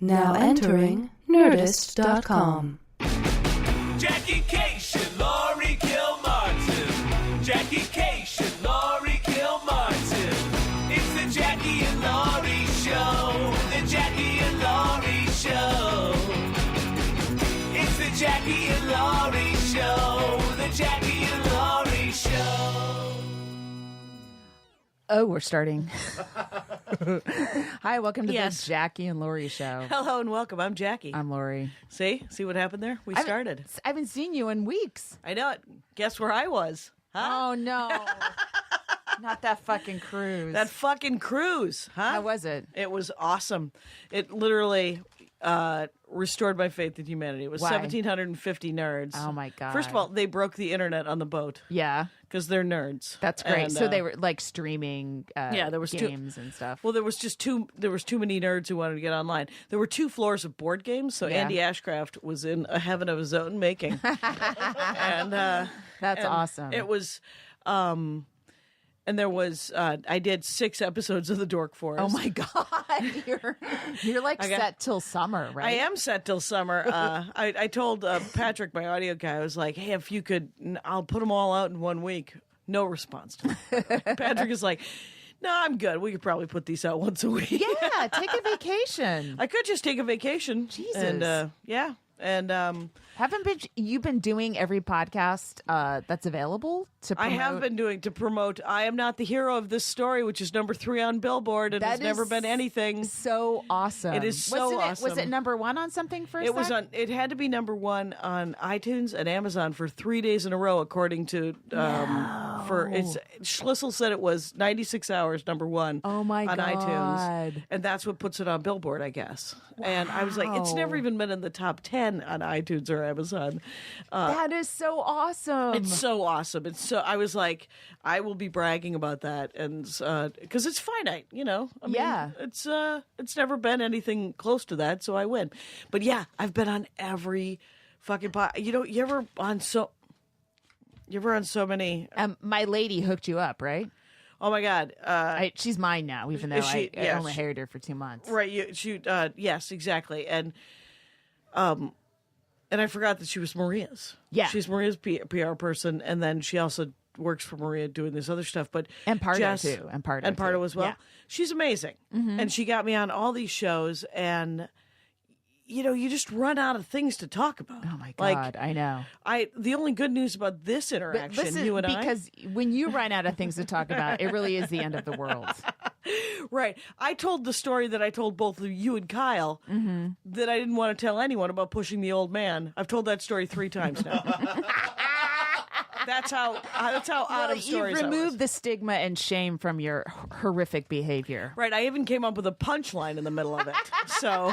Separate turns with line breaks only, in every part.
Now entering Nerdist.com.
Jackie Cation, Laurie Kilmartin. Jackie Cation, Laurie Kilmartin. It's the Jackie and Laurie Show. The Jackie and Laurie Show. It's the Jackie and Laurie Show. The Jackie and Laurie Show.
Oh, we're starting. Hi, welcome to the Jackie and Laurie Show.
Hello and welcome. I'm Jackie.
I'm Laurie.
See what happened there? We started.
I haven't seen you in weeks.
I know it. Guess where I was? Huh?
Oh, no. Not that fucking cruise.
That fucking cruise, huh?
How was it?
It was awesome. It literally restored my faith in humanity. It was
Why?
1,750 nerds.
Oh, my God.
First of all, they broke the internet on the boat.
Yeah.
Because they're nerds.
That's great.
And,
So they were like streaming
there was
games and stuff.
Well, there was too many nerds who wanted to get online. There were 2 floors of board games, so Andy Ashcraft was in a heaven of his own making. And
That's awesome.
It was and there was I did 6 episodes of The Dork Forest.
Oh my God. You're like set till summer, right?
I am set till summer. I told Patrick, my audio guy, I was like, hey, if you could, I'll put them all out in 1 week. No response to me. Patrick is like, no, I'm good. We could probably put these out once a week.
Yeah, take a vacation.
I could just take a vacation.
Jesus.
And yeah. And
Haven't you been doing every podcast that's available to promote?
I have been doing to promote I Am Not the Hero of This Story, which is number 3 on Billboard and has never been anything.
So awesome.
It is so awesome.
Was it number 1 on something first?
It was on. It had to be number 1 on iTunes and Amazon for 3 days in a row, according to Schlissel said it was 96 hours number 1.
Oh my
on
God.
iTunes, and that's what puts it on Billboard, I guess. Wow. And I was like, it's never even been in the top 10 on iTunes or Amazon.
That is so awesome.
It's so awesome. It's so. I was like, I will be bragging about that, and because it's finite, you know. I mean, it's never been anything close to that, so I win. But yeah, I've been on every fucking you ever on so many.
My lady hooked you up, right?
Oh my God,
she's mine now, even though I only hired her for 2 months.
Right? Yes, exactly, and I forgot that she was Maria's. Yeah, she's Maria's PR person, and then she also works for Maria doing this other stuff. But
Pardo too, and
Pardo as well. Yeah. She's amazing, and she got me on all these shows, and you just run out of things to talk about.
Oh my God, I know.
The only good news about this interaction, you and
because when you run out of things to talk about, it really is the end of the world.
Right. I told the story that I told both of you and Kyle that I didn't want to tell anyone about pushing the old man. I've told that story 3 times now. That's how out of stories
You've removed the stigma and shame from your horrific behavior.
Right. I even came up with a punchline in the middle of it. So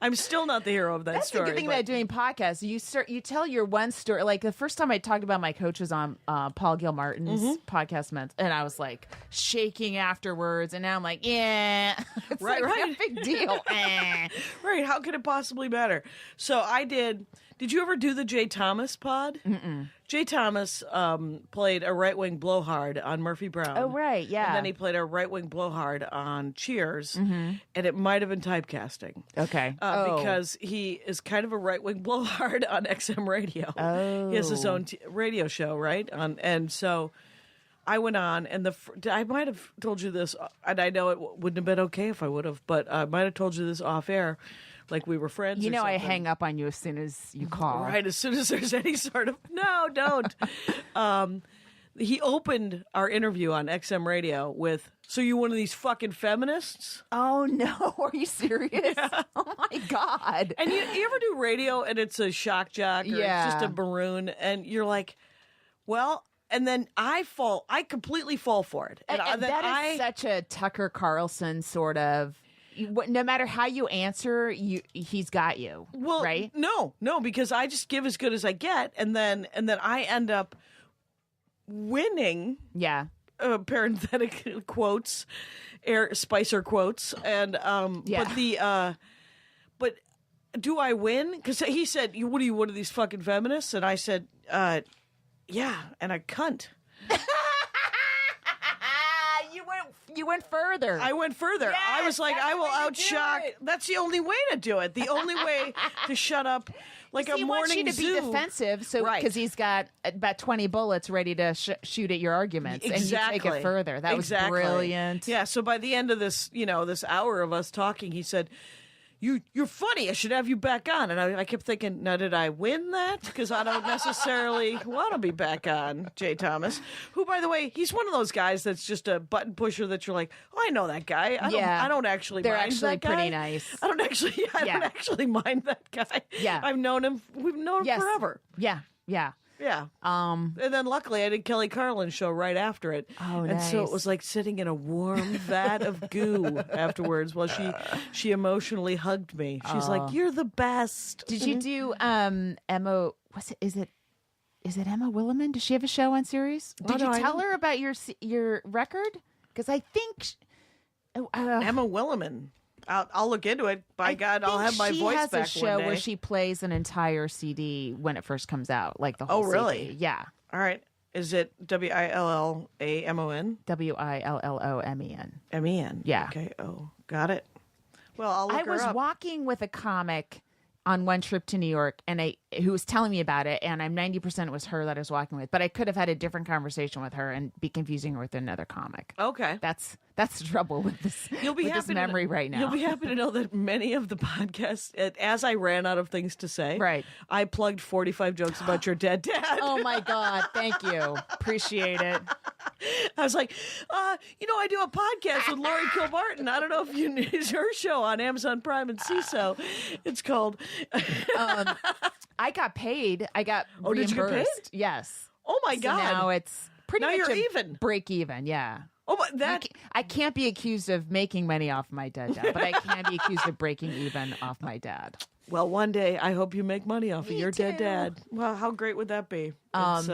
I'm still not the hero of that story.
That's the good thing about doing podcasts. You tell your one story. Like the first time I talked about my coach was on Paul Gilmartin's podcast, and I was like shaking afterwards. And now I'm like, yeah, it's right. No big deal.
Right. How could it possibly matter? So I did. Did you ever do the Jay Thomas pod? Mm-mm. Jay Thomas played a right-wing blowhard on Murphy Brown.
Oh, right, yeah.
And then he played a right-wing blowhard on Cheers, and it might have been typecasting.
Okay.
Because he is kind of a right-wing blowhard on XM Radio.
Oh.
He has his own radio show, right? And so I went on, and I might have told you this, and I know it wouldn't have been okay if I would have, but I might have told you this off air. Like we were friends.
You know, I hang up on you as soon as you call.
Right, as soon as there's any sort of no, don't. He opened our interview on XM Radio with, "So you one of these fucking feminists?"
Oh no, are you serious? Yeah. Oh my God!
And you ever do radio and it's a shock jock or it's just a maroon, and you're like, well. And then I completely fall for it.
And that is such a Tucker Carlson sort of. No matter how you answer, he's got you.
Well,
right?
No, because I just give as good as I get, and then I end up winning.
Yeah.
Parenthetic quotes, Spicer quotes, and but do I win? Because he said, "What are you, one of these fucking feminists?" And I said, "Yeah," and I cunt.
You went You went further.
I went further. I was like,
that's
I
the
will
way to
outshock.
do it.
That's the only way to do it. The only way to shut up like a
he wants
morning
you to
zoo.
be defensive, so
Right.
because he's got about 20 bullets ready to shoot at your arguments, and you take it further. That was brilliant.
Yeah. So by the end of this, this hour of us talking, he said, You're funny. I should have you back on. And I kept thinking, now, did I win that? Because I don't necessarily want to be back on, Jay Thomas, who, by the way, he's one of those guys that's just a button pusher that you're like, oh, I know that guy. I don't actually
They're
mind
actually
that guy.
pretty nice.
I don't actually mind that guy.
Yeah.
I've known him. We've known him forever.
Yeah. Yeah.
Yeah. And then luckily I did Kelly Carlin's show right after it.
Oh,
and so it
nice.
was like sitting in a warm vat of goo afterwards while she emotionally hugged me. She's like, "You're the best."
Did you do Emma? Is it Emma Williman? Does she have a show on Sirius? Did you tell her about your record? Because I think
Emma Williman. I'll look into it. By God, I'll have my voice back
She has a show
one day.
where she plays an entire CD when it first comes out, like the whole CD.
really?
Yeah.
All right. Is it WILLAMON?
WILLOMEN.
MEN.
Yeah.
Okay. Oh, got it. Well, I'll look
I was
her up.
walking with a comic on one trip to New York, and who was telling me about it, and I'm 90% it was her that I was walking with, but I could have had a different conversation with her and be confusing her with another comic.
Okay.
That's the trouble with this.
You'll be
with
happy
this memory
to,
right now.
You'll be happy to know that many of the podcasts, as I ran out of things to say,
Right.
I plugged 45 jokes about your dead dad.
Oh my God! Thank you. Appreciate it.
I was like, I do a podcast with Laurie Kilmartin. I don't know if you it's her show on Amazon Prime and CISO. It's called.
I got paid. I got
did you get
reimbursed.
paid?
Yes.
Oh my
So
God!
now it's pretty
Now
much
you're
a
even.
break even. Yeah.
Oh my
I can't be accused of making money off my dead dad, but I can be accused of breaking even off my dad.
Well, one day I hope you make money off of your dead
too.
dad. Well, how great would that be? It's,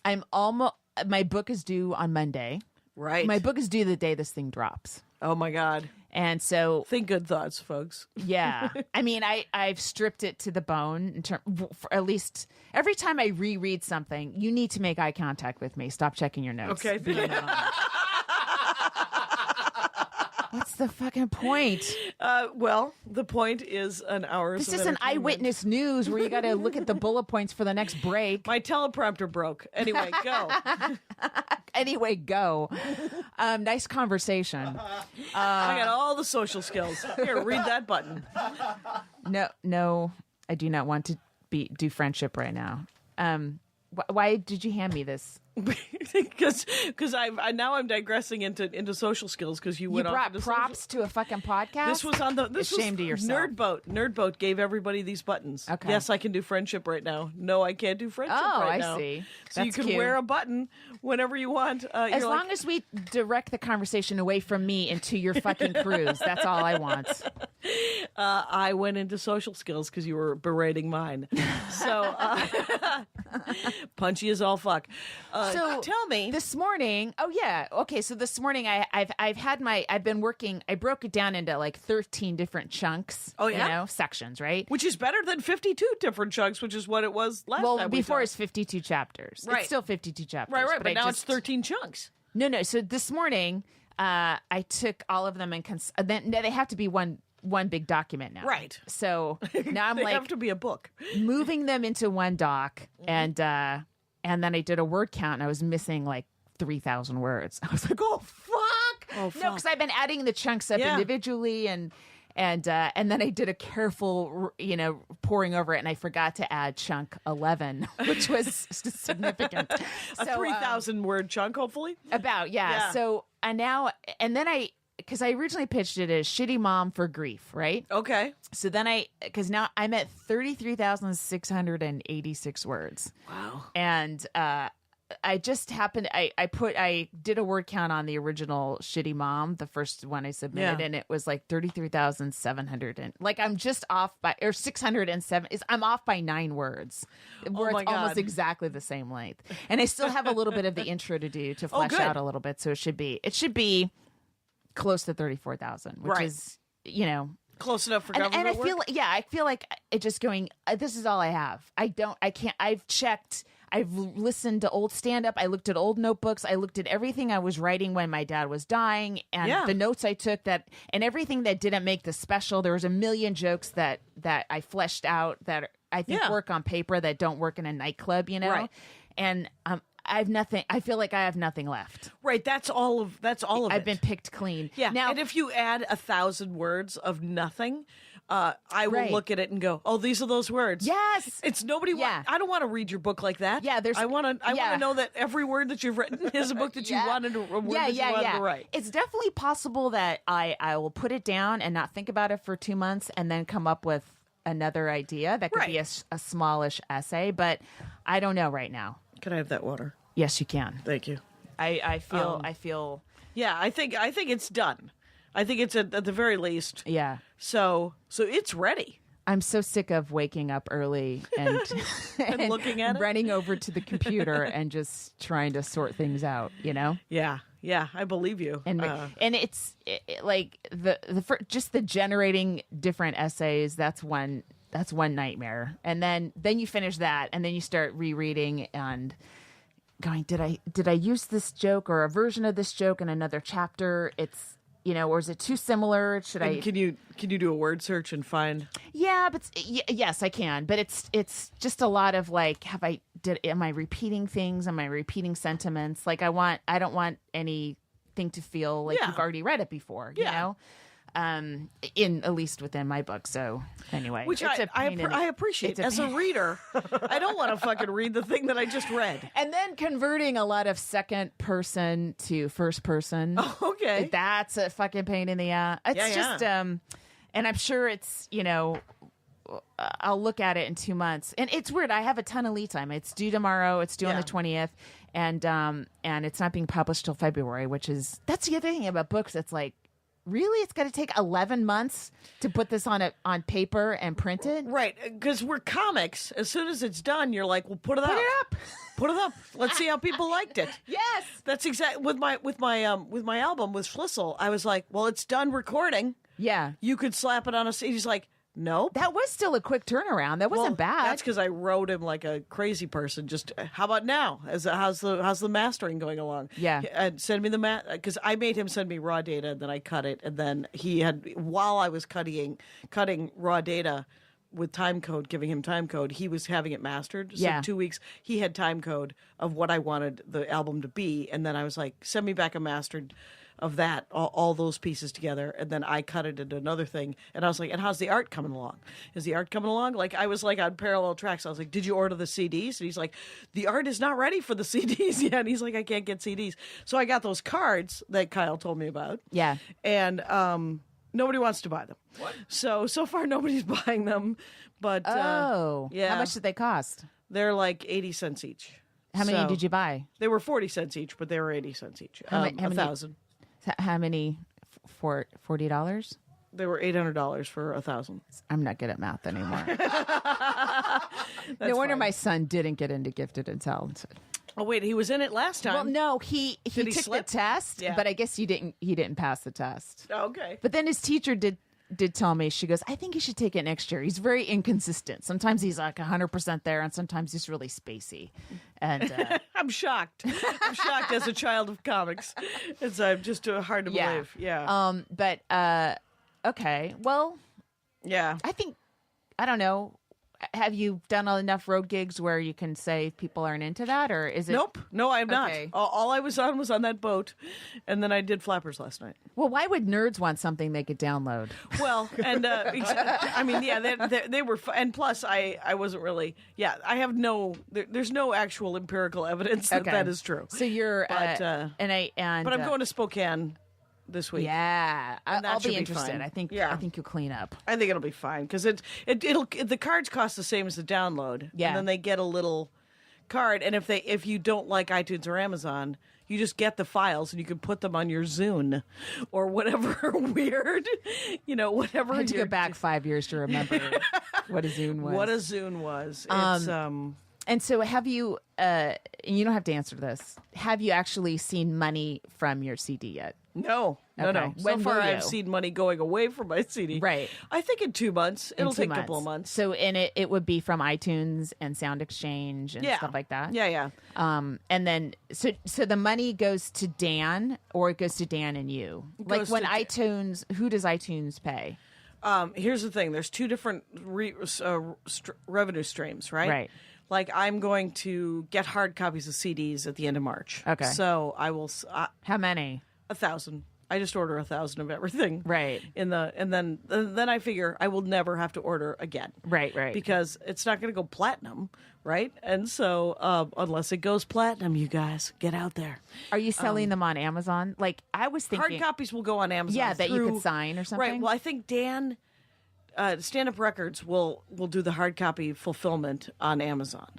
I'm almost. My book is due on Monday.
right.
My book is due the day this thing drops,
Oh my God!
and so
Think good thoughts, folks.
yeah. I mean, I've stripped it to the bone. For at least every time I reread something, you need to make eye contact with me. Stop checking your notes.
Okay.
What's the fucking point?
Well, the point is an hour.
This isn't eyewitness news where you got to look at the bullet points for the next break.
My teleprompter broke. Anyway, go.
Anyway, go. Nice conversation.
I got all the social skills. Here, read that button.
No, I do not want to do friendship right now. Why did you hand me this?
Because I'm digressing into social skills because you
You
went off
brought
into
props to a fucking podcast?
This was on the
Ashamed of yourself.
Nerdboat gave everybody these buttons.
Okay.
Yes, I can do friendship right now. No, I can't do friendship right
I
now.
see.
So you
That's
can
cute.
wear a button whenever you want.
As long as we direct the conversation away from me into your fucking cruise, that's all I want.
I went into social skills because you were berating mine. So punchy as all fuck.
So
tell me.
this morning. Oh yeah, okay. So this morning I've been working. I broke it down into like 13 different chunks.
Oh, yeah?
sections, right?
Which is better than 52 different chunks, which is what it was last time.
Well,
we
before
talked.
it's 52 chapters.
Right.
It's still 52 chapters.
Right, but
I
now
just-
it's 13 chunks.
No. So this morning, I took all of them and then they have to be one big document now.
Right.
So now I'm
They
like
have to be a book.
moving them into one doc, and then I did a word count, and I was missing like 3,000 words. I was like, oh fuck!
Oh,
No,
fuck.
because I've been adding the chunks up
Yeah.
individually, and then I did a careful, pouring over it, and I forgot to add chunk 11, which was significant.
A 3,000 word chunk, hopefully.
About, yeah.
Yeah.
So because I originally pitched it as Shitty Mom for Grief, right?
Okay.
So then because now I'm at 33,686 words.
Wow.
And I just happened, I did a word count on the original Shitty Mom, the first one I submitted,
Yeah.
and it was like 33,700. Like I'm just off by, or 607, I'm off by 9 words. Where
my
it's almost
God.
exactly the same length. And I still have a little bit of the intro to do to flesh
good.
out a little bit. So it should be close to 34,000, which
Right.
is,
Close enough for
and
government
I
work?
feel like it just going, this is all I have. I've checked. I've listened to old stand-up. I looked at old notebooks. I looked at everything I was writing when my dad was dying, and the notes I took and everything that didn't make the special. There was a million jokes that I fleshed out that I think work on paper that don't work in a nightclub,
Right.
And I have nothing. I feel like I have nothing left.
Right. That's all of it.
I've been picked clean.
Yeah.
Now,
and if you add 1,000 words of nothing, I will look at it and go, "Oh, these are those words."
Yes.
It's nobody. I don't want to read your book like that.
Yeah.
I want to know that every word that you've written is a book that you wanted to. A word that you wanted to write.
It's definitely possible that I will put it down and not think about it for 2 months and then come up with another idea that could be a smallish essay, but I don't know right now.
Can I have that water?
Yes, you can.
Thank you.
I feel.
Yeah, I think it's done. I think it's at the very least.
Yeah.
So it's ready.
I'm so sick of waking up early and,
And looking at it?
running over to the computer and just trying to sort things out,
Yeah, I believe you.
And it's like just the generating different essays. That's one nightmare. And then you finish that, and then you start rereading and going, did I use this joke or a version of this joke in another chapter? It's or is it too similar?
Can you do a word search and find?
Yeah, but yes, I can. But it's just a lot of like, am I repeating things? Am I repeating sentiments? Like I don't want anything to feel like you've already read it before. You know, in at least within my book. So anyway,
which I appreciate as a reader. I don't want to fucking read the thing that I just read.
And then converting a lot of second person to first person.
Oh, okay,
that's a fucking pain in the ass. It's just and I'm sure it's I'll look at it in 2 months, and it's weird. I have a ton of lead time. It's due tomorrow. It's due on the 20th, and it's not being published till February, that's the other thing about books. It's like, really? It's going to take 11 months to put this on paper and print it?
Right, because we're comics. As soon as it's done, you're like, well, put it up. Put it up. Let's see how people liked it.
Yes.
That's exactly with my album with Schlissel. I was like, well, it's done recording.
Yeah.
You could slap it on a CD. He's like, nope.
That was still a quick turnaround. That wasn't bad.
That's because I wrote him like a crazy person. Just how about now? How's the mastering going along?
Yeah,
and send me the because I made him send me raw data, and then I cut it, and then he had while I was cutting raw data with time code, giving him time code, he was having it mastered. So 2 weeks he had time code of what I wanted the album to be, and then I was like, send me back a mastered of that, all those pieces together, and then I cut it into another thing, and I was like, and how's the art coming along? Is the art coming along? Like, I was like on parallel tracks. I was like, did you order the CDs? And he's like, the art is not ready for the CDs yet. And he's like, I can't get CDs. So I got those cards that Kyle told me about.
Yeah.
And nobody wants to buy them. What? So far nobody's buying them, but
how much did they cost?
They're like 80 cents each.
How many did you buy?
They were 40 cents each, but they were 80 cents each.
How many?
1,000.
How many for $40?
They were $800 for 1,000.
I'm not good at math anymore. No wonder my son didn't get into Gifted and Talented.
Oh wait, he was in it last time.
Well, no, he took the test,
Yeah.
but I guess he didn't pass the test.
Okay.
But then his teacher did tell me, she goes, I think you should take it next year. He's very inconsistent. Sometimes he's like 100% there, and sometimes he's really spacey. And
I'm shocked. I'm shocked as a child of comics. It's just hard to believe. Yeah.
But okay. Well,
yeah.
I don't know. Have you done enough road gigs where you can say people aren't into that, or is it?
Nope. No, I'm not.
Okay.
All I was on that boat, and then I did Flappers last night.
Well, why would nerds want something they could download?
Well, and I mean, yeah, they were, and plus, I wasn't really. Yeah, I have there's no actual empirical evidence that is true.
So you're,
but,
but I'm
going to Spokane this week.
Yeah, I'll be interested.
Fine.
I think you'll clean up.
I think it'll be fine because the cards cost the same as the download.
Yeah,
and then they get a little card, and if you don't like iTunes or Amazon, you just get the files and you can put them on your Zune or whatever weird, whatever.
I had to go back 5 years to remember what a Zune was.
What a Zune was. It's
And so have you? And you don't have to answer this. Have you actually seen money from your CD yet?
No. No,
Okay.
no. So
When
far,
will
I've
you?
seen money going away from my CD.
Right.
I think in 2 months. It'll
In 2
take a couple of months.
So in it would be from iTunes and Sound Exchange and
Yeah.
stuff like that.
Yeah.
And then so the money goes to Dan, or it goes to Dan and you. Like
goes
when
to
iTunes, who does iTunes pay?
Here's the thing. There's two different revenue streams, right?
Right.
Like I'm going to get hard copies of CDs at the end of March.
Okay.
So I will
How many?
1,000. I just order 1,000 of everything.
Right.
And then I figure I will never have to order again.
Right.
Because it's not going to go platinum, right? And so unless it goes platinum, you guys get out there.
Are you selling them on Amazon? Like I was thinking,
Hard copies will go on Amazon.
yeah, that you
through-
could sign or something.
Right. Well, I think Dan, Stand Up Records will do the hard copy fulfillment on Amazon.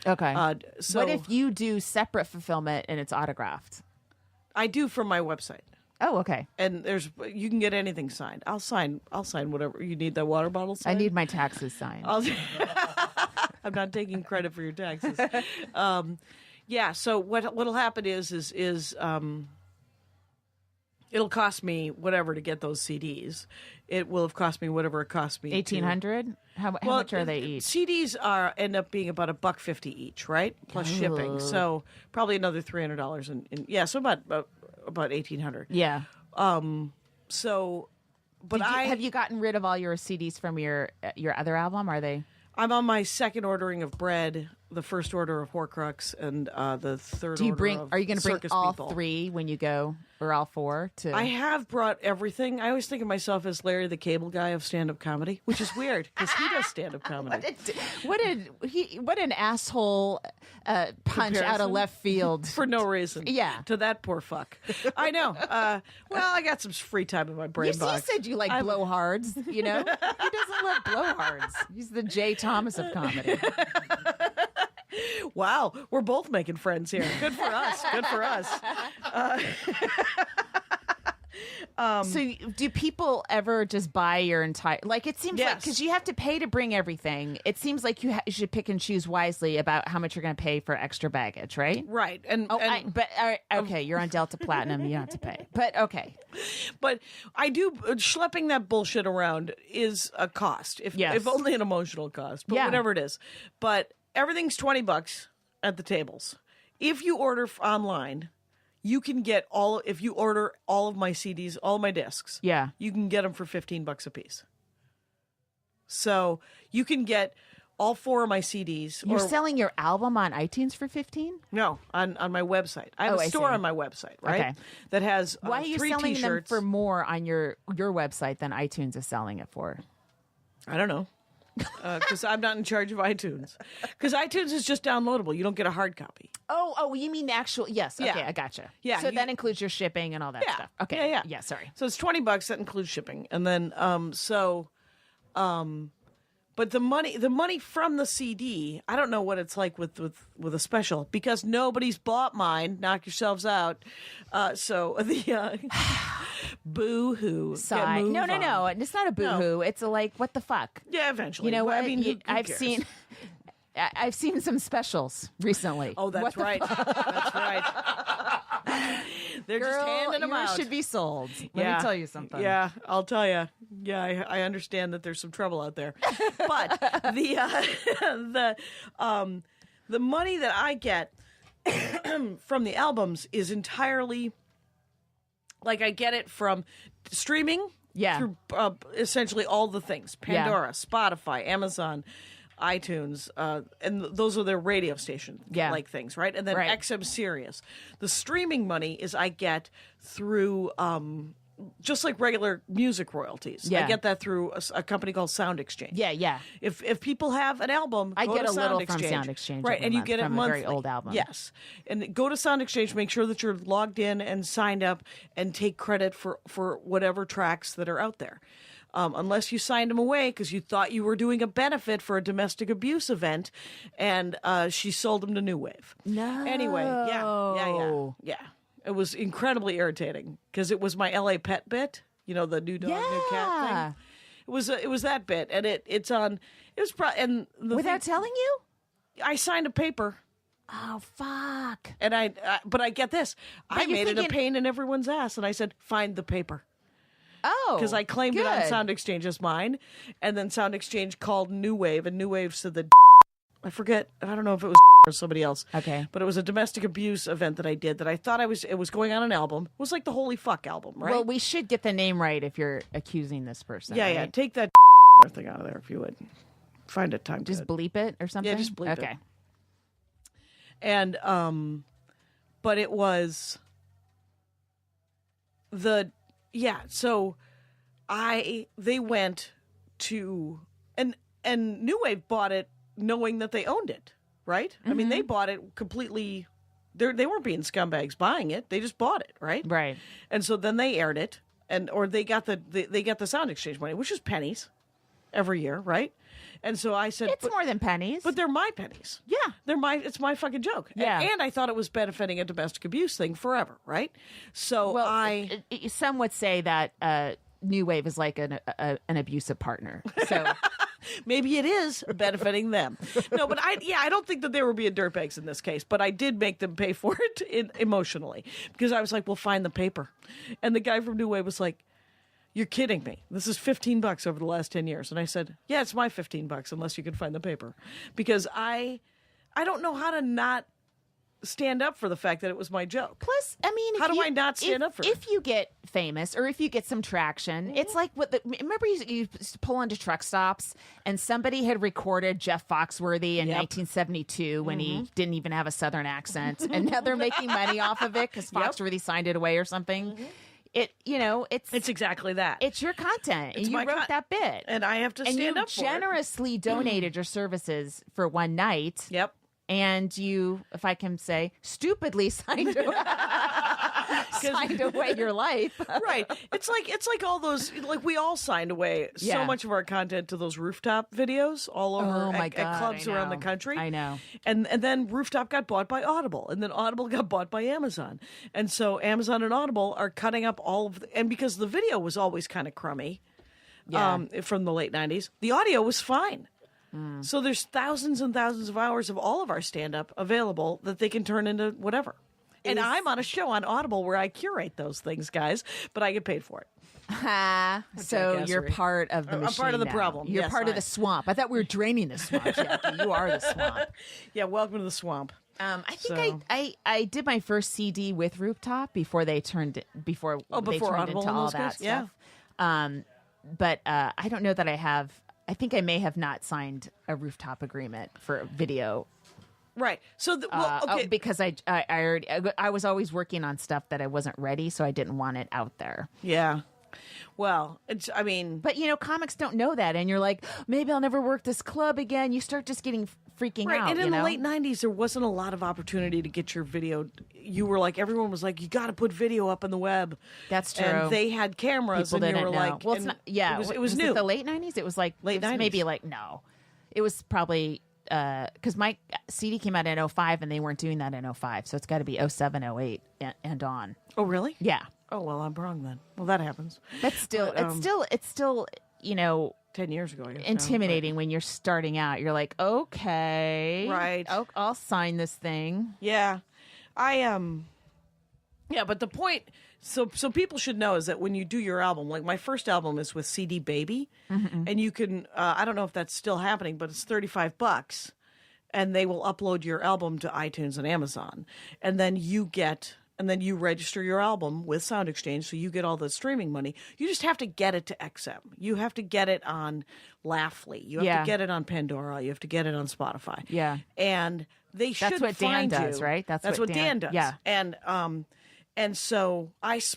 Okay.
So
what if you do separate fulfillment and it's autographed?
I do from my website,
Oh, okay.
and you can get anything signed. I'll sign whatever you need. The water bottle
I
signed.
need my taxes signed.
I'm not taking credit for your taxes. Yeah. So what'll happen is it'll cost me whatever to get those CDs. It will have cost me whatever it cost me.
$1,800. How much are they each?
CDs end up being about $1.50 each, right? Plus shipping. So probably another $300 so about $1,800.
Yeah.
So, but
have you gotten rid of all your CDs from your other album? Are they?
I'm on my second ordering of Bread, the first order of Horcrux, and the third.
Do you
order
bring?
of
Are you going to bring
Circus
all
People.
3 when you go, or all 4?
I have brought everything. I always think of myself as Larry the Cable Guy of stand-up comedy, which is weird because he does stand-up comedy.
What an asshole punch out
Comparison?
of left field.
For no reason.
Yeah.
To that poor fuck. I know. Well, I got some free time in my brain
You
box.
said you like blowhards, you know? Who doesn't love blowhards? He's the Jay Thomas of comedy.
Wow. We're both making friends here. Good for us. Good for us.
So do people ever just buy your entire, like it seems like,
Yes.
because you have to pay to bring everything, it seems like you should pick and choose wisely about how much you're going to pay for extra baggage, right?
Right. And,
Okay, you're on Delta Platinum, you have to pay. But okay.
But I do schlepping that bullshit around is a cost, if only an emotional cost, but
Yeah.
whatever it is. But everything's $20 at the tables. If you order online, you can get if you order all of my CDs, all my discs.
Yeah.
you can get them for $15 a piece. So you can get all 4 of my CDs.
You're selling your album on iTunes for $15?
No, on my website. I have
Oh,
a
I
store
see.
on my website, right?
Okay.
That has
Why are you
3
selling
t-shirts.
them for more on your website than iTunes is selling it for?
I don't know. Because I'm not in charge of iTunes. Because iTunes is just downloadable. You don't get a hard copy.
Oh, you mean the actual? Yes. Okay,
Yeah.
I gotcha.
Yeah,
So
you-
that includes your shipping and all that
Yeah.
stuff. Okay.
Yeah.
Sorry.
So it's $20. That includes shipping, and then but the money from the CD, I don't know what it's like with a special because nobody's bought mine. Knock yourselves out. So the boo hoo.
Sigh. No. It's not a boo-hoo. It's a like, what the fuck?
Yeah, eventually.
You know
But,
what?
I mean, who
I've
cares?
seen. I've seen some specials recently.
Oh, that's right. That's right. They're just
Girl,
handing them
yours
out.
should be sold. Let me tell you something.
Yeah, I'll tell you. Yeah, I understand that there's some trouble out there, but the money that I get from the albums is entirely like I get it from streaming.
Yeah.
Through essentially all the things: Pandora, Spotify, Amazon, iTunes, and those are their radio station like things, right? And then
Right.
XM Sirius. The streaming money is I get through just like regular music royalties.
Yeah.
I get that through a company called Sound Exchange.
Yeah.
If people have an album,
I
go
get
to
a little
Sound
from
Exchange.
Sound Exchange
right?
every
And you
month
get it
from a
monthly.
very old album.
Yes, and go to Sound Exchange. Make sure that you're logged in and signed up, and take credit for whatever tracks that are out there. Unless you signed them away because you thought you were doing a benefit for a domestic abuse event, and she sold them to New Wave.
No.
Anyway, yeah. It was incredibly irritating because it was my LA pet bit. You know, the new dog, new cat thing. It was that bit, and it's on. It was and the
Without telling you?
I signed a paper
Oh, fuck.
And but I get this. I
you're
made it a
thinking-
pain in everyone's ass, and I said, find the paper.
Oh,
Because I claimed it on
good.
Sound Exchange as mine, and then Sound Exchange called New Wave, and New Wave said that I forget. I don't know if it was or somebody else.
Okay.
But it was a domestic abuse event that I did that I thought it was going on an album. It was like the Holy Fuck album, right?
Well, we should get the name right if you're accusing this person.
yeah.
right?
Take that thing out of there if you would. Find a time.
Just bleep it or something?
Yeah, just bleep it.
Okay.
And but it was so they went to and New Wave bought it knowing that they owned it, right? I mean, they bought it completely. They weren't being scumbags buying it; they just bought it, right?
Right.
And so then they aired it, or they got the Sound Exchange money, which is pennies every year, right? And so I said,
It's more than pennies.
but they're my pennies.
Yeah.
It's my fucking joke.
Yeah.
And I thought it was benefiting a domestic abuse thing forever, right? So
well, some would say that New Wave is like an abusive partner. So
maybe it is benefiting them. No, but I don't think that they were being dirtbags in this case, but I did make them pay for it emotionally because I was like, well, find the paper. And the guy from New Wave was like, you're kidding me. This is $15 over the last 10 years. And I said, yeah, it's my $15 unless you can find the paper. Because I don't know how to not stand up for the fact that it was my joke.
plus, I mean,
How do I not stand up for it?
If you get famous or if you get some traction, it's like remember you pull into truck stops and somebody had recorded Jeff Foxworthy in 1972 when he didn't even have a Southern accent, and now they're making money off of it because Foxworthy signed it away or something. It's
exactly that.
It's your content. And you
my
wrote that bit.
And I have to
and
stand
you
up for it.
generously donated your services for one night.
Yep.
And you, if I can say, stupidly signed away your life.
Right. It's like all those, like we all signed away so
Yeah.
much of our content to those rooftop videos all over
Oh my
at
God,
clubs
I
around the
know.
country.
I know.
And then Rooftop got bought by Audible, and then Audible got bought by Amazon. And so Amazon and Audible are cutting up all of and because the video was always kind of crummy from the late 90s, the audio was fine. So there's thousands and thousands of hours of all of our stand-up available that they can turn into whatever. And I'm on a show on Audible where I curate those things, guys, but I get paid for it.
So you're
jackassery.
part of the
I'm
machine
part of the
now.
problem.
You're
Yes,
part of
I-
the swamp. I thought we were draining the swamp, Jackie. You are the swamp.
Yeah, welcome to the swamp.
I think
So-
I did my first CD with Rooftop before they turned they
before
turned
Audible
into
and
all
those
that
guys? Yeah.
stuff. But I don't know that I have. I think I may have not signed a Rooftop agreement for video.
Right. So, okay.
Because I already I was always working on stuff that I wasn't ready, so I didn't want it out there.
Yeah. Well, I mean,
But comics don't know that, and you're like, maybe I'll never work this club again. You start just getting freaking
right.
out.
And in the late 90s, there wasn't a lot of opportunity to get your video. You were like, everyone was like, you got to put video up on the web.
That's true.
And they had cameras,
People
and you
didn't
were
know.
like,
Well, it's
and
not. Yeah,
it was new.
It the late '90s. It was like
Late
it was
90s.
maybe like no. It was probably because my CD came out in 05 and they weren't doing that in 05, so it's got to be 07, 08 and on.
Oh, really?
Yeah,
Oh, well, I'm wrong then. Well, that happens.
but still, it's still
10 years ago, I guess. now,
intimidating when you're starting out. You're like, okay,
Right.
I'll sign this thing.
but- Yeah. Yeah, but the point, so people should know is that when you do your album, like my first album is with CD Baby, and you can, I don't know if that's still happening, but it's $35, and they will upload your album to iTunes and Amazon, and then you register your album with Sound Exchange, so you get all the streaming money. You just have to get it to XM. You have to get it on Laughly. You have to get it on Pandora. You have to get it on Spotify.
Yeah.
And they should
That's what Dan
find
does,
you.
right?
That's what Dan does.
Yeah.
And so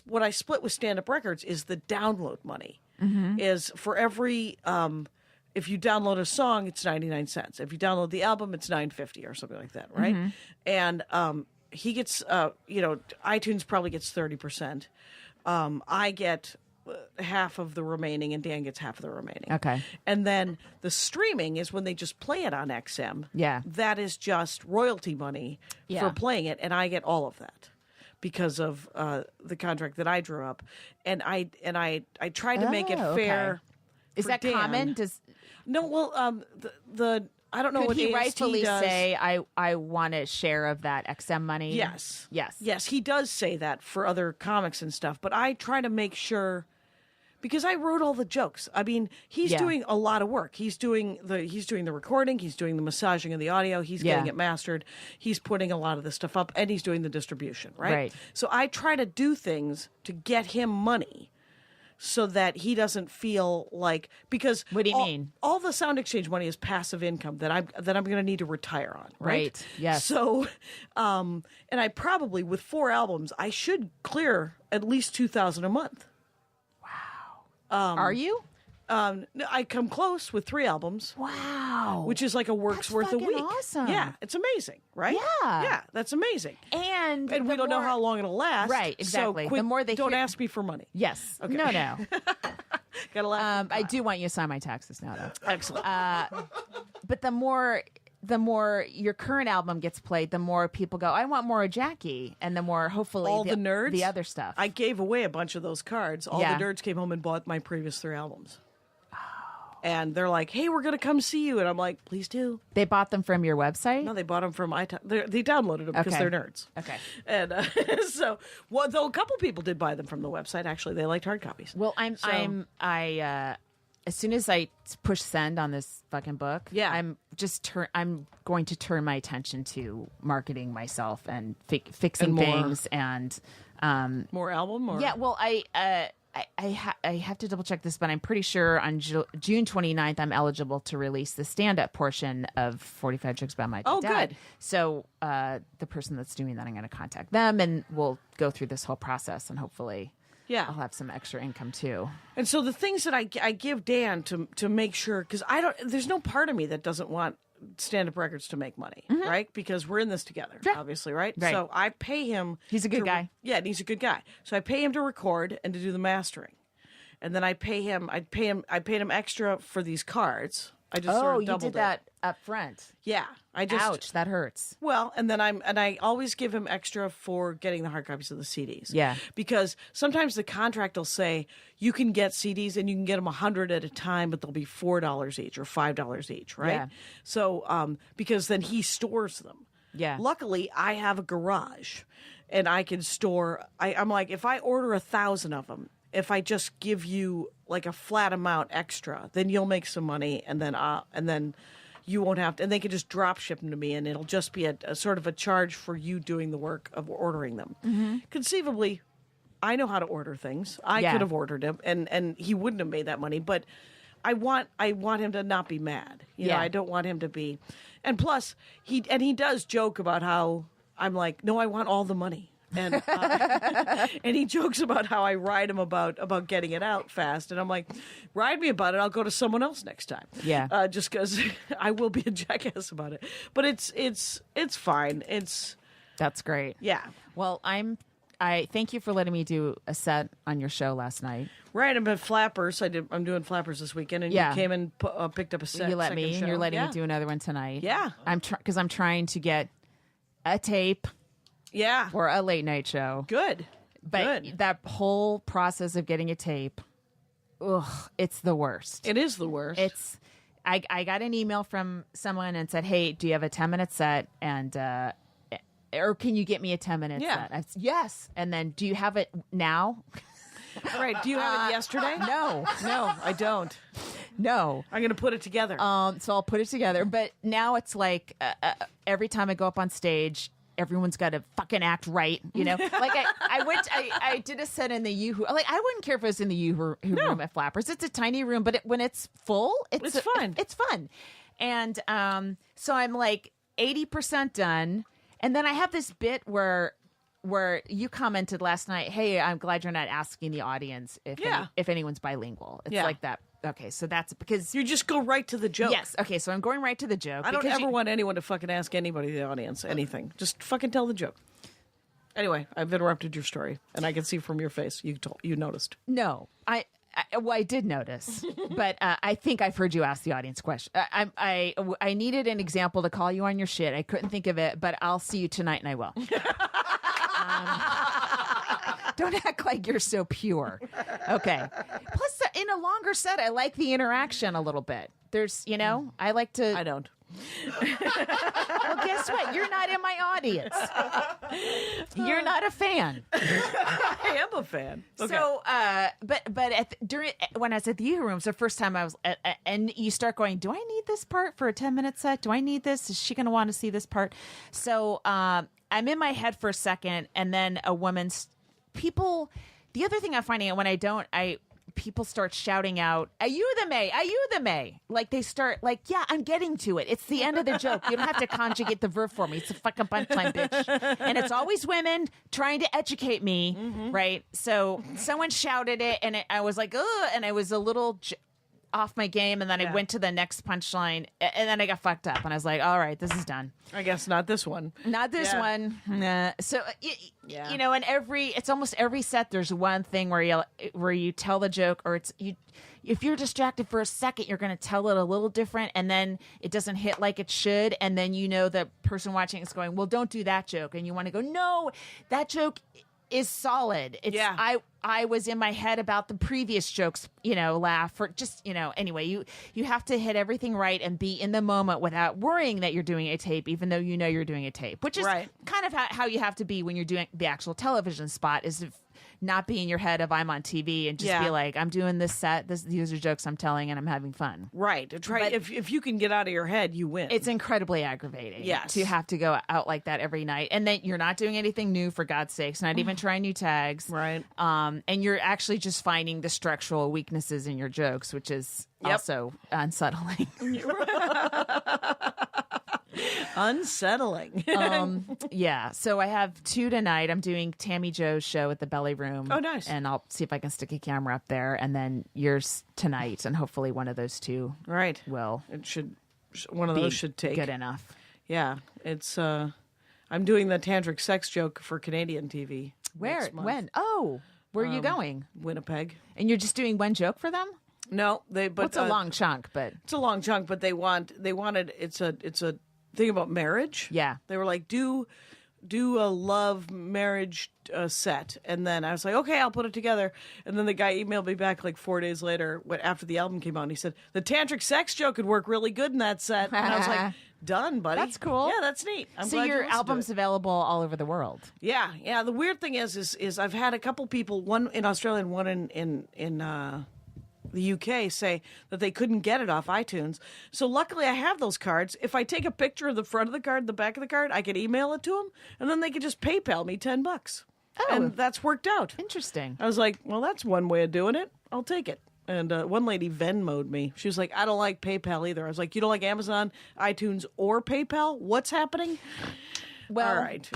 what I split with Stand Up Records is the download money.
Mm-hmm.
Is for every if you download a song, it's 99 cents. If you download the album, it's $9.50 or something like that, right?
Mm-hmm.
And he gets iTunes probably gets 30%. I get half of the remaining, and Dan gets half of the remaining.
Okay.
And then the streaming is when they just play it on XM.
Yeah.
That is just royalty money
Yeah.
for playing it, and I get all of that because of the contract that I drew up. And I tried to make it
Oh, okay.
fair.
Is
for
that
Dan.
common?
No, well, I don't know
Could
what
he
AST
rightfully
does.
say, I want a share of that XM money?
Yes.
Yes.
He does say that for other comics and stuff, but I try to make sure because I wrote all the jokes. I mean, he's doing a lot of work. He's doing the recording, he's doing the massaging of the audio, he's getting it mastered, he's putting a lot of the stuff up, and he's doing the distribution, right? So I try to do things to get him money so that he doesn't feel like because
what do you mean?
All the Sound Exchange money is passive income that I'm going to need to retire on, right?
Yes.
So, and I probably with 4 albums I should clear at least $2,000 a month.
Are you?
I come close with 3 albums.
Wow.
Which is like a work's worth a
fucking
week.
awesome.
Yeah, it's amazing, right?
Yeah.
Yeah, that's amazing.
And
we don't know how long it'll last.
Right, exactly.
So quit,
The more they
don't
hear-
ask me for money.
Yes.
Okay.
No, no.
Gotta laugh.
I do want you to sign my taxes now, though.
Excellent.
But the more your current album gets played, the more people go, I want more of Jackie, and the more hopefully
All the nerds,
the other stuff.
I gave away a bunch of those cards. All
Yeah.
the nerds came home and bought my previous 3 albums. And they're like, "Hey, we're gonna come see you," and I'm like, "Please do."
They bought them from your website.
No, they bought them from they downloaded them because
Okay.
they're nerds.
Okay.
And so, well, though a couple people did buy them from the website. Actually, they liked hard copies.
Well, as soon as I push send on this fucking book,
Yeah.
I'm going to turn my attention to marketing myself and fixing
And more.
things and
More album, or
yeah. Well, I have to double check this, but I'm pretty sure on June 29th I'm eligible to release the stand up portion of 45 Jokes About My
Oh,
Dad.
good.
So the person that's doing that, I'm going to contact them and we'll go through this whole process and hopefully.
Yeah.
I'll have some extra income too.
And so the things that I give Dan to make sure, because there's no part of me that doesn't want stand-up records to make money, right? Because we're in this together,
Yeah.
obviously, right?
Right.
So I pay him.
He's a good guy.
Yeah, and he's a good guy. So I pay him to record and to do the mastering, and then I paid him extra for these cards. I just sort of
you
doubled
did that up front.
Yeah, I just
Ouch, that hurts.
Well, and then I always give him extra for getting the hard copies of the CDs.
Yeah.
Because sometimes the contract will say you can get CDs and you can get them 100 at a time, but they'll be $4 each or $5 each, right?
Yeah.
So because then he stores them.
Yeah.
Luckily, I have a garage, and I can store. I'm like, if I order 1,000 of them, if I just give you like a flat amount extra, then you'll make some money, and then you won't have to, and they can just drop ship them to me, and it'll just be a sort of a charge for you doing the work of ordering them. Mm-hmm. Conceivably, I know how to order things. I
Yeah.
could have ordered him, and he wouldn't have made that money, but I want him to not be mad. You know,
Yeah.
I don't want him to be, and plus he does joke about how I'm like, no, I want all the money. And and he jokes about how I ride him about getting it out fast, and I'm like, ride me about it. I'll go to someone else next time.
Yeah.
Just because I will be a jackass about it. But it's fine.
That's great.
Yeah.
Well, I thank you for letting me do a set on your show last night.
Right. I'm at Flappers. I'm doing Flappers this weekend, and
Yeah.
you came and picked up a set.
You let me,
second
and
show.
you're letting
Yeah.
me do another one tonight.
Yeah.
Because I'm trying to get a tape
Yeah.
for a late night show.
Good.
But
Good.
that whole process of getting a tape, it's the worst.
It is the worst.
It's I got an email from someone and said, "Hey, do you have a 10-minute set?" And or can you get me a 10-minute
Yeah.
set? I said, yes. And then, do you have it now?
All right. Do you have it yesterday?
No,
No, I don't.
no.
I'm going to put it together.
So I'll put it together. But now it's like every time I go up on stage, everyone's got to fucking act right, you know. Like I did a set in the Yoo-Hoo. Like I wouldn't care if it was in the Yoo-Hoo room at Flappers. It's a tiny room, but when it's full,
It's fun.
It's fun. And so I'm like 80% done, and then I have this bit where you commented last night, "Hey, I'm glad you're not asking the audience if anyone's bilingual." It's
Yeah.
like that. Okay, so that's because
you just go right to the joke.
yes. Okay, so I'm going right to the joke.
I don't
because
ever want anyone to fucking ask anybody in the audience anything. Just fucking tell the joke. Anyway, I've interrupted your story, and I can see from your face you noticed.
No, I did notice, but I think I've heard you ask the audience question. I needed an example to call you on your shit. I couldn't think of it, but I'll see you tonight, and I will. Don't act like you're so pure. Okay. Plus, in a longer set, I like the interaction a little bit. There's, I like to.
I don't.
Well, guess what? You're not in my audience. You're not a fan.
I am a fan. Okay.
So, but during when I was at the Yoo-Hoo Rooms, the first time I was, and you start going, do I need this part for a 10-minute set? Do I need this? Is she going to want to see this part? So, I'm in my head for a second, and then a woman's people. The other thing I'm finding out when I don't, people start shouting out, "Are you the May? Are you the May?" Like they start like, yeah, I'm getting to it. It's the end of the joke. You don't have to conjugate the verb for me. It's a fucking punchline, bitch. And it's always women trying to educate me, right? So someone shouted it, and I was like, ugh, and I was a little off my game, and then I went to the next punchline, and then I got fucked up, and I was like, all right, this is done.
I guess not this one.
Not this one. Nah. So you know, and it's almost every set there's one thing where you tell the joke, or if you're distracted for a second, you're going to tell it a little different, and then it doesn't hit like it should, and then the person watching is going, well, don't do that joke, and you want to go, no, that joke is solid. I was in my head about the previous jokes, laugh or just, anyway, you have to hit everything right and be in the moment without worrying that you're doing a tape, even though you're doing a tape, which is kind of how you have to be when you're doing the actual television spot, is not be in your head of I'm on TV and just be like, I'm doing this set, these are jokes I'm telling and I'm having fun.
Right. If you can get out of your head, you win.
It's incredibly aggravating to have to go out like that every night. And then you're not doing anything new, for God's sakes, not even trying new tags.
Right.
And you're actually just finding the structural weaknesses in your jokes, which is also unsettling.
Unsettling.
Yeah. So I have 2 tonight. I'm doing Tammy Joe's show at the Belly Room.
Oh, nice.
And I'll see if I can stick a camera up there. And then yours tonight. And hopefully one of those 2 will.
It should. One of those should take.
Good enough.
Yeah. It's. I'm doing the tantric sex joke for Canadian TV.
Where? When? Oh, where are you going?
Winnipeg.
And you're just doing one joke for them?
No, but
it's a long chunk, but
it's a long chunk. But they wanted. It's a thing about marriage.
Yeah,
they were like, do a love marriage set, and then I was like, okay, I'll put it together. And then the guy emailed me back like 4 days later, after the album came out, and he said the tantric sex joke could work really good in that set. And I was like, done, buddy.
That's cool.
Yeah, that's neat. I'm
so
glad
your album's available all over the world.
Yeah. The weird thing is I've had a couple people, one in Australia and one in the UK, say that they couldn't get it off iTunes. So luckily I have those cards. If I take a picture of the front of the card, the back of the card, I could email it to them, and then they could just PayPal me $10. Oh, and that's worked out.
Interesting.
I was like, well, that's one way of doing it. I'll take it. And one lady Venmo'd me. She was like, I don't like PayPal either. I was like, you don't like Amazon, iTunes, or PayPal? What's happening?
Well,
all right.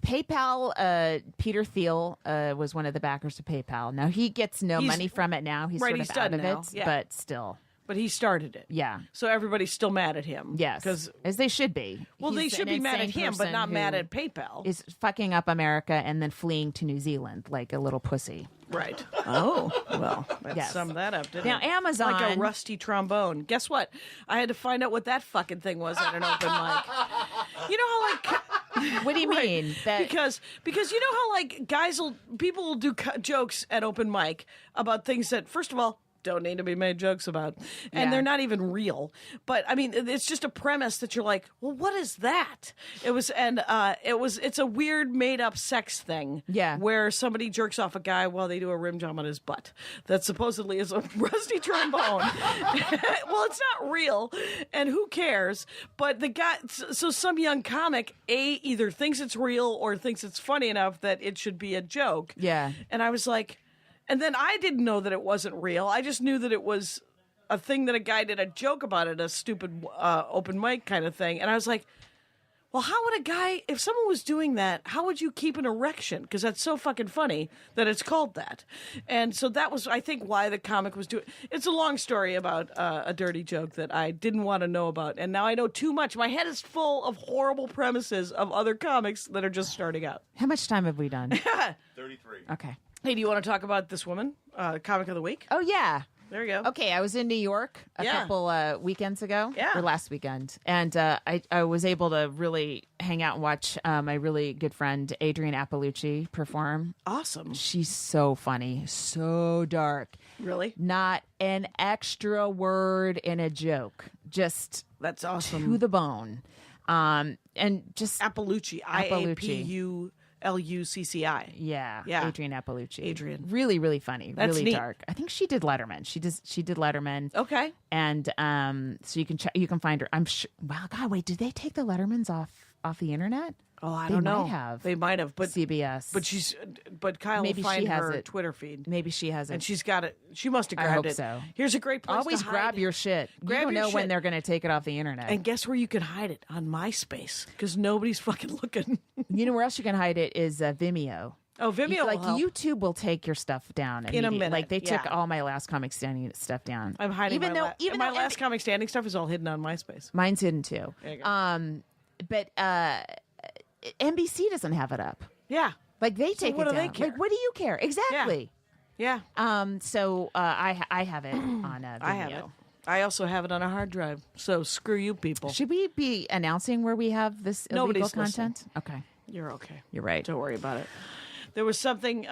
PayPal, Peter Thiel was one of the backers of PayPal. Now, he gets no money from it now. He's sort of out of it, but still.
But he started it.
Yeah.
So everybody's still mad at him.
Yes. As they should be.
Well, they should be mad at him, but not mad at PayPal.
Is fucking up America and then fleeing to New Zealand like a little pussy.
Right. Oh, well, let's sum that up, didn't
now,
it?
Amazon.
Like a rusty trombone. Guess what? I had to find out what that fucking thing was at an open mic. You know how, like...
What do you mean?
Because you know how, like, people will do jokes at open mic about things that, first of all, don't need to be made jokes about, and they're not even real. But I mean, it's just a premise that you're like, well, what is that? It's a weird made up sex thing.
Yeah,
where somebody jerks off a guy while they do a rim job on his butt. That supposedly is a rusty trombone. Well, it's not real, and who cares? But the guy, so some young comic either thinks it's real or thinks it's funny enough that it should be a joke.
Yeah,
and I was like. And then I didn't know that it wasn't real. I just knew that it was a thing that a guy did a joke about it, a stupid open mic kind of thing. And I was like, well, how would if someone was doing that, how would you keep an erection? Because that's so fucking funny that it's called that. And so that was, I think, why the comic was doing. It's a long story about a dirty joke that I didn't want to know about. And now I know too much. My head is full of horrible premises of other comics that are just starting out.
How much time have we done?
33.
Okay.
Hey, do you want to talk about this woman, comic of the week?
Oh, yeah.
There you go.
Okay, I was in New York a couple weekends ago, or last weekend, and I was able to really hang out and watch my really good friend Adrienne Appalucci perform.
Awesome.
She's so funny, so dark.
Really?
Not an extra word in a joke. just
That's awesome.
to the bone. And just
Appalucci. IAPULUCCI.
Yeah. Adrienne Appalucci.
Adrienne.
Really, really funny.
That's
really
neat.
dark. I think she did Letterman. She did Letterman.
Okay.
And so you can find her. I'm sure. Wow, God, wait, did they take the Lettermans off the internet?
Oh, I
They
don't know.
might have.
They might have, but
CBS.
but Kyle
Maybe
will find
she has
her
it.
Twitter feed,
Maybe she has it.
and she's got it. She must have
I
grabbed
hope
it.
so.
Here's a great place
Always
to hide.
grab your shit.
Grab
you don't
your
know when
shit.
they're going to take it off the internet.
And guess where you can hide it? On MySpace, because nobody's fucking looking.
You know where else you can hide it is Vimeo.
Oh, Vimeo
Like
will help.
YouTube will take your stuff down
In a
immediately.
minute,
Like they took
yeah.
all my Last Comic Standing stuff down.
I'm hiding
even though
my last comic standing stuff is all hidden on MySpace.
mine's hidden too.
There you go.
But NBC doesn't have it up.
Yeah,
Like they take
what
it
do
down.
they care?
Like what do you care? Exactly.
yeah.
So I have it on Vimeo.
I have it. I also have it on a hard drive. So screw you, people.
Should we be announcing where we have this illegal
Nobody's
content? Okay,
You're okay.
you're right.
Don't worry about it. There was something.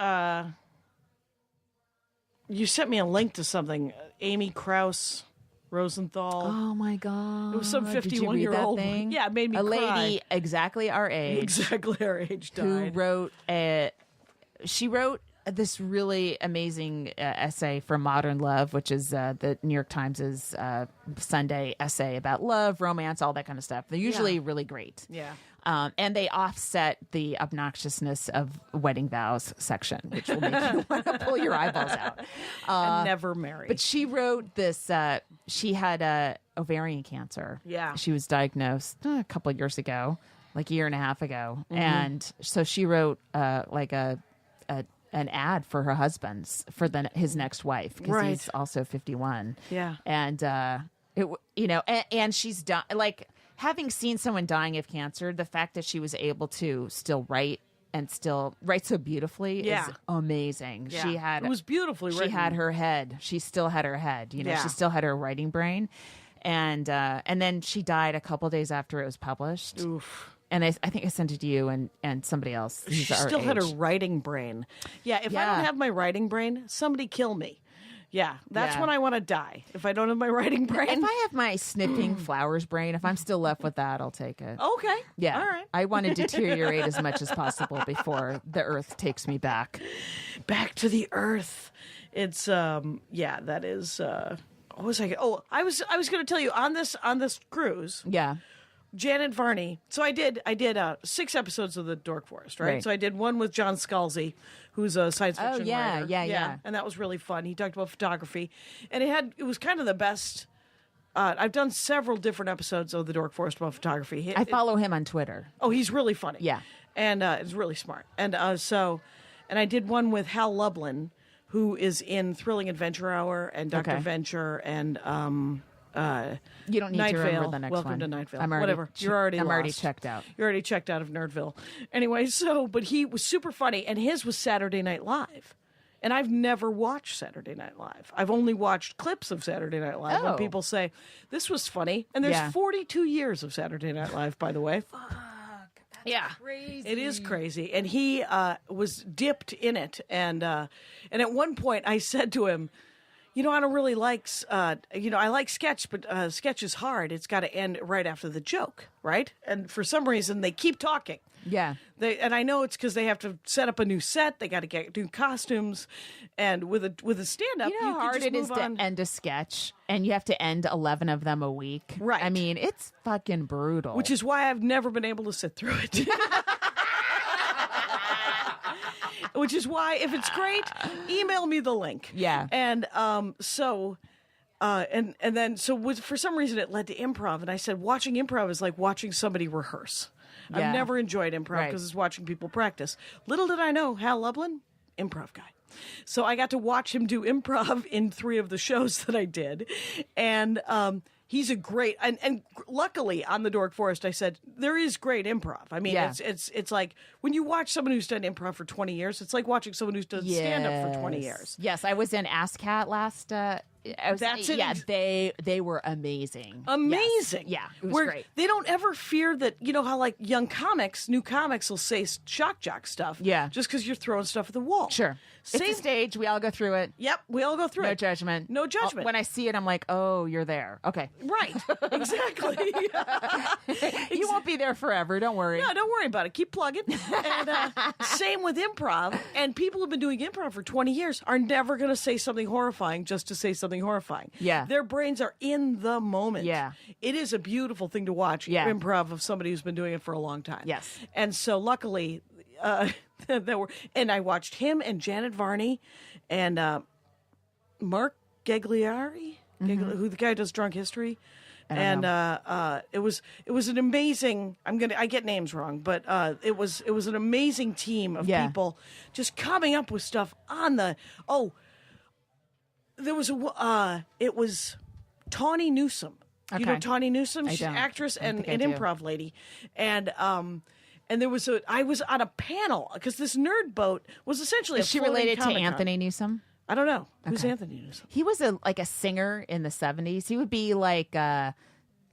You sent me a link to something. Amy Krauss Rosenthal.
Oh my God!
It was some
Did you read that
51-year-old
thing?
Yeah, it made me
a
cry.
lady exactly our age
Exactly our age
who
died.
wrote she wrote this really amazing essay for Modern Love, which is the New York Times' Sunday essay about love, romance, all that kind of stuff. They're usually really great.
Yeah.
And they offset the obnoxiousness of wedding vows section, which will make you want to pull your eyeballs out.
And never marry.
But she wrote this. She had ovarian cancer.
Yeah.
She was diagnosed a couple of years ago, like a year and a half ago,
Mm-hmm.
and so she wrote like an ad for her husband's for his next wife because
Right.
he's also 51.
Yeah.
And and she's done like. Having seen someone dying of cancer, the fact that she was able to still write and still write so beautifully
Yeah.
is amazing.
Yeah.
She had
It was beautifully
She
written.
had her head. She still had her head. You know,
Yeah.
she still had her writing brain, and then she died a couple days after it was published.
Oof.
And I think I sent it to you and somebody else. who's
She
our
still had her
age.
writing brain. Yeah, if I
Yeah.
don't have my writing brain, somebody kill me. Yeah, that's
Yeah.
when I want to die. If I don't have my writing brain.
If I have my sniffing flowers brain, if I'm still left with that, I'll take it.
Okay.
Yeah.
All right.
I want to deteriorate as much as possible before the earth takes me back.
Back to the earth. It's yeah, that is what was I I was going to tell you on this cruise,
Yeah.
Janet Varney. So I did 6 episodes of the Dork Forest, right?
Right.
So I did one with John Scalzi, who's a science fiction
yeah,
writer.
yeah.
And that was really fun. He talked about photography, and it was kind of the best. I've done several different episodes of the Dork Forest about photography.
I follow him on Twitter.
Oh, he's really funny.
Yeah.
And it's really smart. And and I did one with Hal Lublin, who is in Thrilling Adventure Hour and Dr.
Okay.
Venture and
You don't need
Night
to remember
Vale.
the next
Welcome
one.
to Night Vale.
I'm already
Whatever. You're already
I'm already
lost.
checked out.
You're already checked out of Nerdville. Anyway, but he was super funny, and his was Saturday Night Live. And I've never watched Saturday Night Live. I've only watched clips of Saturday Night Live when
Oh.
people say, this was funny. And there's
Yeah.
42 years of Saturday Night Live, by the way. Yeah,
crazy.
it is crazy, and he was dipped in it, and at one point I said to him, "You know, I don't really like, I like sketch, but sketch is hard. It's got to end right after the joke, right?" And for some reason, they keep talking.
Yeah.
And I know it's because they have to set up a new set. They got to get new costumes, and with a stand up,
You know how
can
hard
just
it is
move on.
to end a sketch and you have to end 11 of them a week?
Right.
I mean, it's fucking brutal.
Which is why I've never been able to sit through it. Which is why, if it's great, email me the link.
Yeah.
And so for some reason it led to improv, and I said watching improv is like watching somebody rehearse.
Yeah.
I've never enjoyed improv
Right.
because it's watching people practice. Little did I know, Hal Lublin, improv guy. So I got to watch him do improv in 3 of the shows that I did, and he's a great. And luckily on the Dork Forest, I said there is great improv. I mean,
Yeah.
it's like when you watch someone who's done improv for 20 years, it's like watching someone who's done stand up for 20 years.
Yes, I was in ASCAT
That's it.
Yeah, they were amazing.
Amazing.
Yes. Yeah, it was great.
They don't ever fear that, you know how like new comics will say shock jock stuff.
Yeah.
Just because you're throwing stuff at the wall.
Sure. It's a stage. We all go through it.
Yep, we all go through
No
it.
judgment.
No judgment.
When I see it, I'm like, oh, you're there. Okay.
Right. Exactly.
You won't be there forever. Don't worry.
No, don't worry about it. Keep plugging. And same with improv. And people who've been doing improv for 20 years are never going to say something horrifying just to say something horrifying.
Yeah.
Their brains are in the moment.
Yeah.
It is a beautiful thing to watch.
Yeah.
Improv of somebody who's been doing it for a long time.
Yes.
And so luckily, and I watched him and Janet Varney and Mark Gagliari, who the guy who does Drunk History. And it was an amazing. I get names wrong, but it was an amazing team of people just coming up with stuff on the. Oh, there was it was Tawny Newsome. You know
Okay.
Tawny Newsome? She's an
don't.
actress
I
and
think
an
I do.
improv lady, and there was I was on a panel because this nerd boat was essentially
Is
a
she
floating
related to
Comic-Con.
Anthony Newsom?
I don't know who's Anthony Newsome.
He was a singer in the 70s. He would be like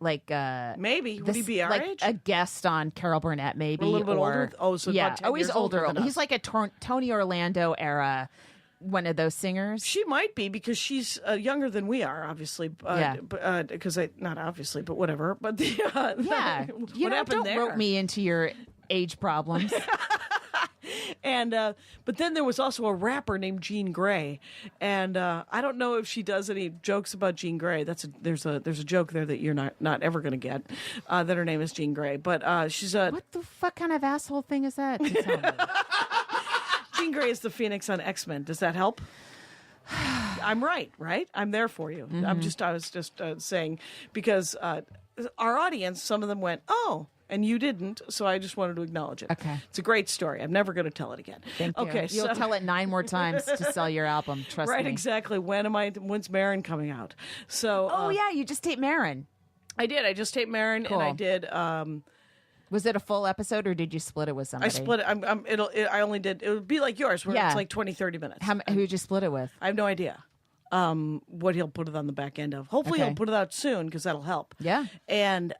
Maybe would he be our age?
a guest on Carol Burnett, maybe
A little bit
or,
older? Oh, so
yeah.
about 10
He's
years older than
He's
us.
like a Tony Orlando era, one of those singers.
She might be because she's younger than we are, obviously.
Yeah.
Because not obviously, but whatever. But the
Yeah,
what happened
don't
there?
rope me into your age problems.
And but then there was also a rapper named Jean Grey, and I don't know if she does any jokes about Jean Grey. There's a joke there that you're not ever going to get that her name is Jean Grey, but she's a
What the fuck kind of asshole thing is that? You tell me.
Jean Grey is the Phoenix on X-Men. Does that help? I'm right? I'm there for you.
Mm-hmm.
I was just saying because our audience, some of them went, oh. And you didn't, so I just wanted to acknowledge it.
Okay.
It's a great story. I'm never going to tell it again.
Thank you.
Okay,
You'll tell it 9 more times to sell your album. Trust
right,
me.
exactly. When's Marin coming out? So
Oh yeah, you just taped Marin.
I did. I just taped Marin,
Cool.
and I did.
Was it a full episode or did you split it with
I
somebody?
split it. I only did. It would be like yours, where
Yeah.
it's like 20, 30 minutes.
Who'd you split it with?
I have no idea what he'll put it on the back end of. Hopefully,
Okay.
he'll put it out soon because that'll help.
Yeah.
And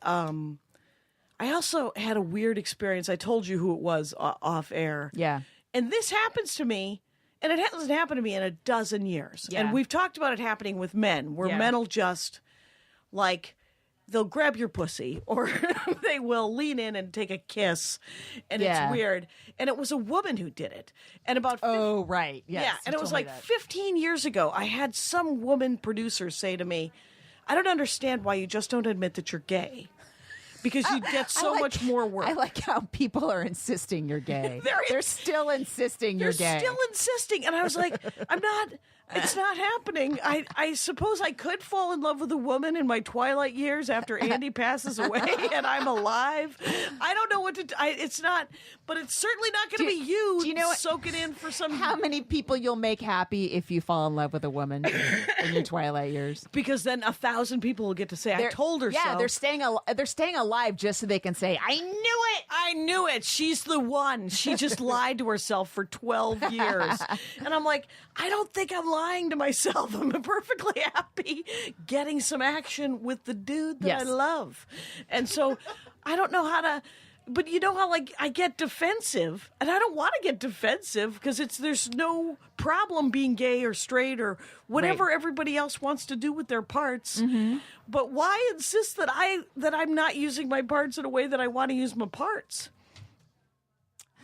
I also had a weird experience. I told you who it was off air.
Yeah.
And this happens to me, and it hasn't happened to me in a dozen years.
Yeah.
And we've talked about it happening with men, where
Yeah.
men will just, like, they'll grab your pussy, or they will lean in and take a kiss, and
Yeah.
it's weird. And it was a woman who did it. And about
Oh right. Yes,
yeah,
you
and it was
told me
like
that.
15 years ago, I had some woman producer say to me, I don't understand why you just don't admit that you're gay. Because you get so much more work.
I like how people are insisting you're gay. They're still insisting you're
They're
gay.
still insisting. And I was like, it's not happening. I suppose I could fall in love with a woman in my twilight years after Andy passes away and I'm alive. I don't know what to do. It's not, but it's certainly not going to be you.
do you know what-
soak it in for some.
How many people you'll make happy if you fall in love with a woman in your twilight years?
Because then 1,000 people will get to say, I told her
yeah,
so.
they're staying alive just so they can say, I knew it.
I knew it. She's the one. She just lied to herself for 12 years. And I'm like, I don't think I'm lying to myself. I'm perfectly happy getting some action with the dude that I
Yes.
love. And so I don't know how to. But you know how, like, I get defensive, and I don't want to get defensive because there's no problem being gay or straight or whatever
Right.
everybody else wants to do with their parts.
Mm-hmm.
But why insist that I'm not using my parts in a way that I want to use my parts?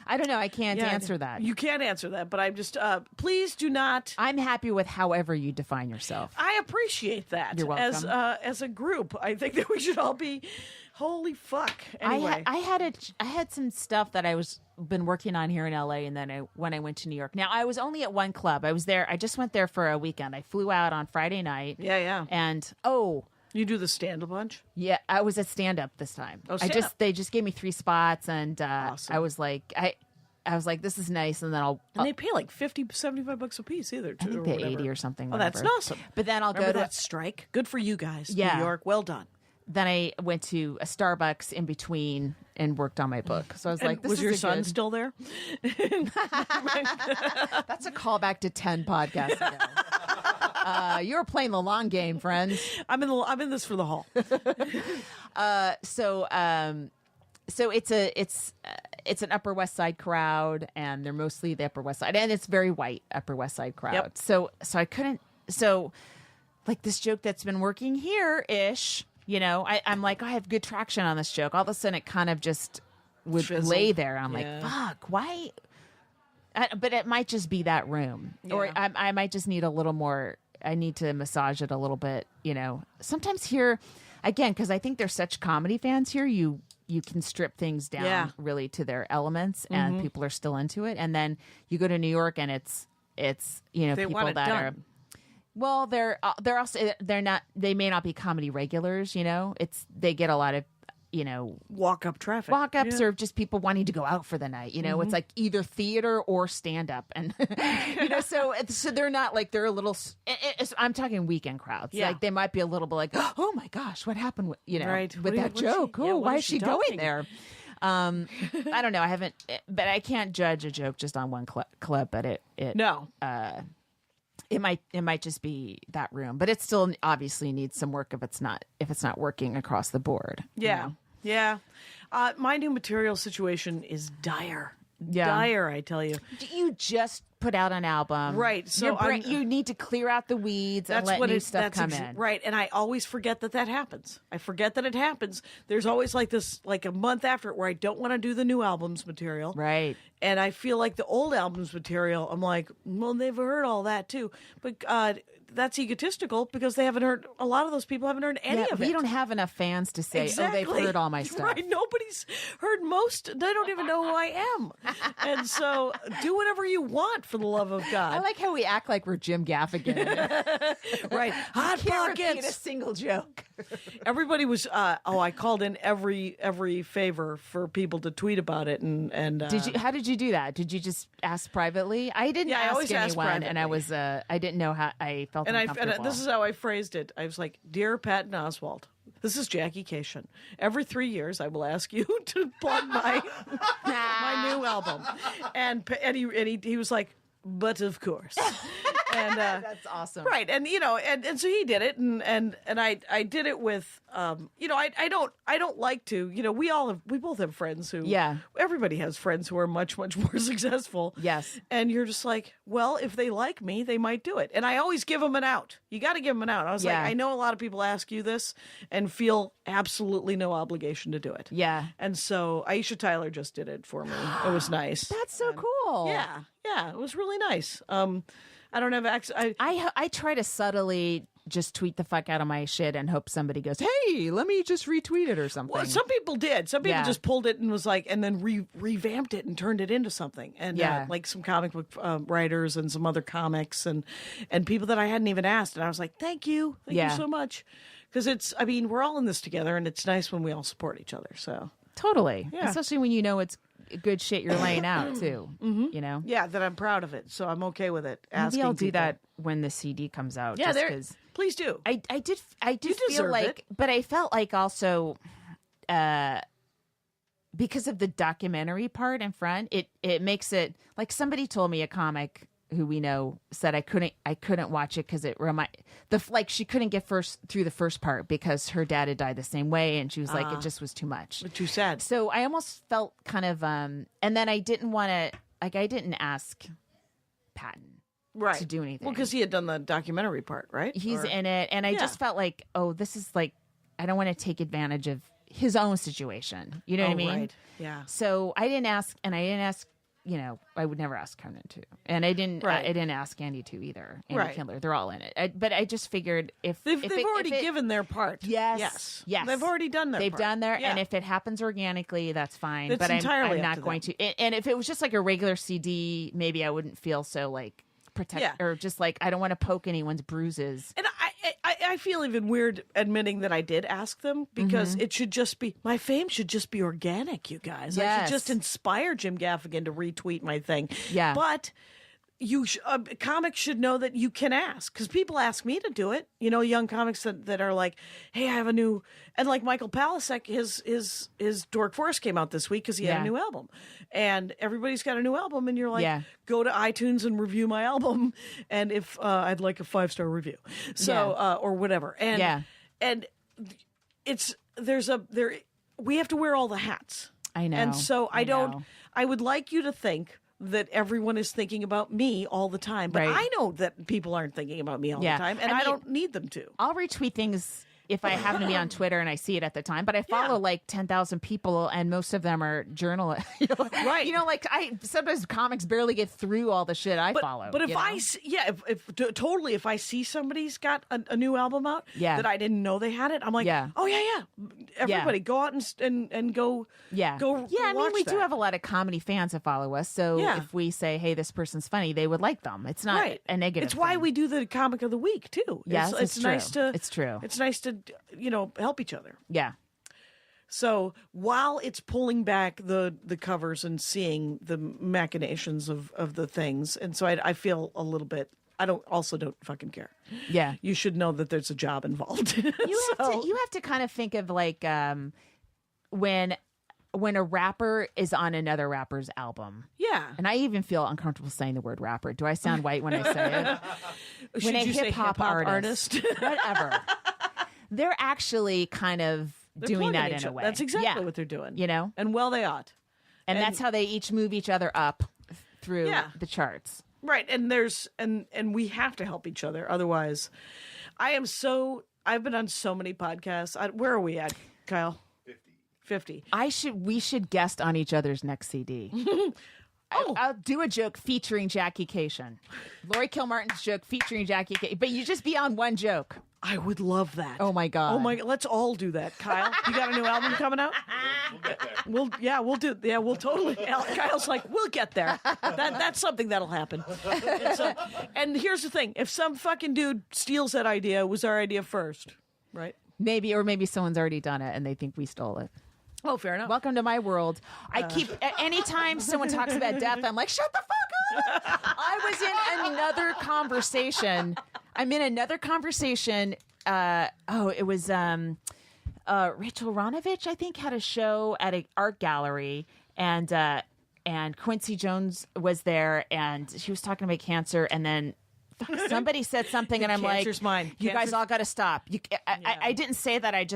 I don't know. I can't answer that.
You can't answer that, but I'm just please do not.
I'm happy with however you define yourself.
I appreciate that.
You're welcome.
As a group, I think that we should all be. Holy fuck! Anyway,
I had some stuff that I was been working on here in LA, and then when I went to New York. Now I was only at one club. I was there. I just went there for a weekend. I flew out on Friday night.
Yeah.
And
you do the stand a bunch.
yeah, I was at stand up this time.
Oh, stand-up.
They just gave me 3 spots, and
Awesome.
I was like this is nice, and then
And they pay like $50, $75 a piece either.
I think they 80 or something.
Oh, that's
whatever.
awesome.
But then I'll
Remember
go to
that strike. Good for you guys,
Yeah.
New York. Well done.
Then I went to a Starbucks in between and worked on my book. So I was
And
like, this
was
is
your
a
son
good-
still there?
That's a callback to 10 podcasts ago. You're playing the long game, friends.
I'm in this for the haul.
So it's an Upper West Side crowd, and they're mostly the Upper West Side, and it's very white Upper West Side crowd.
Yep.
So I couldn't. So like this joke that's been working here ish. I'm like, I have good traction on this joke. All of a sudden, it kind of just would
Fizzled.
lay there. I'm
Yeah.
like, fuck, why? But it might just be that room, or
Yeah.
I might just need a little more. I need to massage it a little bit. Sometimes here, again, because I think there's such comedy fans here, you can strip things down
Yeah.
really to their elements, and people are still into it. And then you go to New York, and it's
They
people
want it
that
done.
are. Well, they're also they may not be comedy regulars. They get a lot of
Walk up traffic.
walk-ups
Yeah.
or just people wanting to go out for the night. It's like either theater or stand-up, and so they're not like they're a little. I'm talking weekend crowds.
Yeah.
Like they might be a little bit like, oh my gosh, what happened? With,
Right.
with that
What is
joke.
she- yeah,
Oh,
what
why
is
is
she
she going
talking?
there? I don't know. I haven't, but I can't judge a joke just on one clip. But it
No.
it might just be that room, but it still obviously needs some work if it's not working across the board.
Yeah. Yeah. My new material situation is dire.
Yeah.
Dire, I tell you.
You just put out an album,
Right, so
you need to clear out the weeds and let new stuff come in.
Right, and I always forget that happens. I forget that it happens. There's always like a month after it where I don't want to do the new album's material.
Right.
And I feel like the old album's material, I'm like, well, they've heard all that too. But that's egotistical because they haven't heard, a lot of those people haven't heard any of it.
We don't have enough fans to say, oh, they've heard all my stuff.
Right, nobody's heard most. They don't even know who I am. And so do whatever you want for the love of God.
I like how we act like we're Jim Gaffigan.
Right. Hot
Can't repeat a
Pockets.
single joke.
Everybody was, I called in every favor for people to tweet about it. And
How did you do that? Did you just ask privately? I didn't
Yeah, I
ask
always ask
anyone, and I
privately.
was, I didn't know how I felt
and
uncomfortable.
this is how I phrased it. I was like, Dear Patton Oswalt, this is Jackie Cation. Every 3 years, I will ask you to plug my new album. And he was like, but of course. And
That's awesome.
right, and and so he did it, and I did it with I don't like to, we both have friends who, everybody has friends who are much more successful.
Yes.
And you're just like, well, if they like me, they might do it, and I always give them an out. You got to give them an out. I was like, I know a lot of people ask you this and feel absolutely no obligation to do it.
Yeah.
And so Aisha Tyler just did it for me. It was nice.
That's so cool.
Yeah, it was really nice. I don't have access.
I try to subtly just tweet the fuck out of my shit and hope somebody goes, hey, let me just retweet it or something.
Well, some people did. Some people
Yeah.
just pulled it and was like, and then revamped it and turned it into something. And like some comic book writers and some other comics and people that I hadn't even asked. And I was like, thank you so much, because we're all in this together, and it's nice when we all support each other. So
Totally.
Yeah.
Especially when you know it's good shit you're laying out too. Mm-hmm.
yeah, that I'm proud of it. So I'm okay with it.
Maybe I'll do
people.
that when the CD comes out.
Yeah,
just 'cause
please do.
I did feel
deserve
like,
it.
but I felt like also, because of the documentary part in front, it makes it like somebody told me, a comic who we know said I couldn't watch it because it she couldn't get through the first part because her dad had died the same way, and she was like, it just was too much.
Too sad.
So I almost felt kind of and then I didn't want to, like, I didn't ask Patton to do anything.
Well, because he had done the documentary part, right?
He's in it, and I just felt like, oh, this is like, I don't want to take advantage of his own situation. You know what I mean?
Right. Yeah.
So I didn't ask, I would never ask Conan to, and I didn't ask Andy to either. Andy Kindler, they're all in it. But I just figured if
They've already given their part.
Yes.
They've already done their
They've
part.
done their,
Yeah.
and if it happens organically, that's fine.
It's
But
entirely
I'm
up
not
to
going
them.
to. And if it was just like a regular CD, maybe I wouldn't feel so like protect or just like I don't want to poke anyone's bruises.
And I feel even weird admitting that I did ask them, because it should just be, my fame should just be organic, you guys. I
Yes.
should just inspire Jim Gaffigan to retweet my thing.
Yeah.
But, comics should know that you can ask, because people ask me to do it. Young comics that are like, "Hey, I have a new," and like Michael Palasek, his Dork Forest came out this week because he had a new album, and everybody's got a new album, and you're like, go to iTunes and review my album, and if I'd like a 5-star review, so or whatever, and it's we have to wear all the hats.
I know,
and so I would like you to think that everyone is thinking about me all the time. But I know that people aren't thinking about me all the time, and I don't need them to.
I'll retweet things if I happen to be on Twitter and I see it at the time. But I follow like 10,000 people, and most of them are journalists.
Right.
Like sometimes comics barely get through all the shit I follow.
But if if I see somebody's got a new album out that I didn't know they had it, I'm like, oh yeah. Everybody go out and go. Go.
Yeah, I mean, we do
that.
have a lot of comedy fans that follow us. So if we say, hey, this person's funny, they would like them. It's not a negative.
It's why we do the comic of the week too.
Yes,
it's nice to.
It's true.
It's nice to help each other.
Yeah.
So while it's pulling back the covers and seeing the machinations of the things, and so I feel a little bit. I don't fucking care.
Yeah,
you should know that there's a job involved.
You have to kind of think of like when a rapper is on another rapper's album.
Yeah,
and I even feel uncomfortable saying the word rapper. Do I sound white when I say it?
When
a
hip-hop artist,
whatever. They're actually kind of doing that in a way.
That's exactly what they're doing. And well, they ought.
And that's how they each move each other up through the charts.
Right. And and we have to help each other. Otherwise, I've been on so many podcasts. Where are we at, Kyle? 50.
We should guest on each other's next CD. I'll do a joke featuring Jackie Cation. Laurie Kilmartin's joke featuring Jackie Cation. But you just be on one joke.
I would love that.
Oh my God.
Oh my God. Let's all do that. Kyle, you got a new album coming out?
We'll get there.
We'll totally. Kyle's like, we'll get there. That's something that'll happen. And here's the thing. If some fucking dude steals that idea, it was our idea first, right?
Maybe someone's already done it and they think we stole it.
Oh, fair enough.
Welcome to my world. I keep, anytime someone talks about death, I'm like, shut the fuck up. I was in another conversation. I'm in another conversation. It was Rachel Ronovich, I think, had a show at an art gallery, and Quincy Jones was there, and she was talking about cancer, and then somebody said something, and I'm like, you guys all got to stop. I didn't say that. I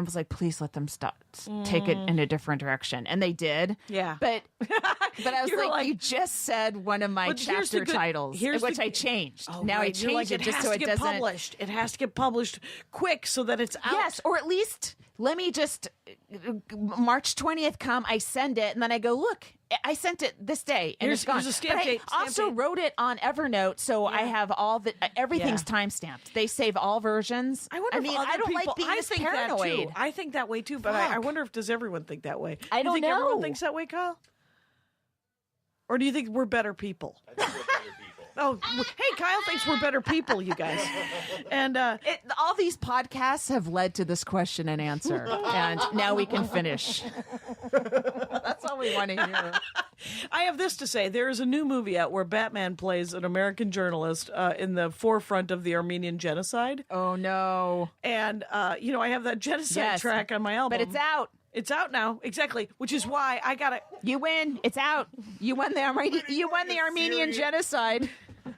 was like, please let them stop. Take it in a different direction, and they did.
Yeah,
but I was like, you just said one of my chapter titles, which I changed. Now I changed it just so it doesn't.
Published. It has to get published quick so that it's out.
Yes, or at least let me just March 20th come. I send it, and then I go, look, I sent it this day, and it's gone.
Here's a stamp date.
I also wrote it on Evernote, so I have all the everything's time stamped. They save all versions.
I don't like being this paranoid. That too. I think that way too, but I wonder if does everyone think that way?
I don't
think
know.
Everyone thinks that way, Kyle? Or do you think we're better people?
I think we're better people.
Oh, hey, Kyle thinks we're better people, you guys. And
all these podcasts have led to this question and answer, and now we can finish. That's all we want to hear.
I have this to say. There is a new movie out where Batman plays an American journalist in the forefront of the Armenian genocide.
Oh, no.
And, I have that genocide track on my album.
But it's out.
It's out now, exactly, which is why I got it.
You win. It's out. You won the Armenian genocide.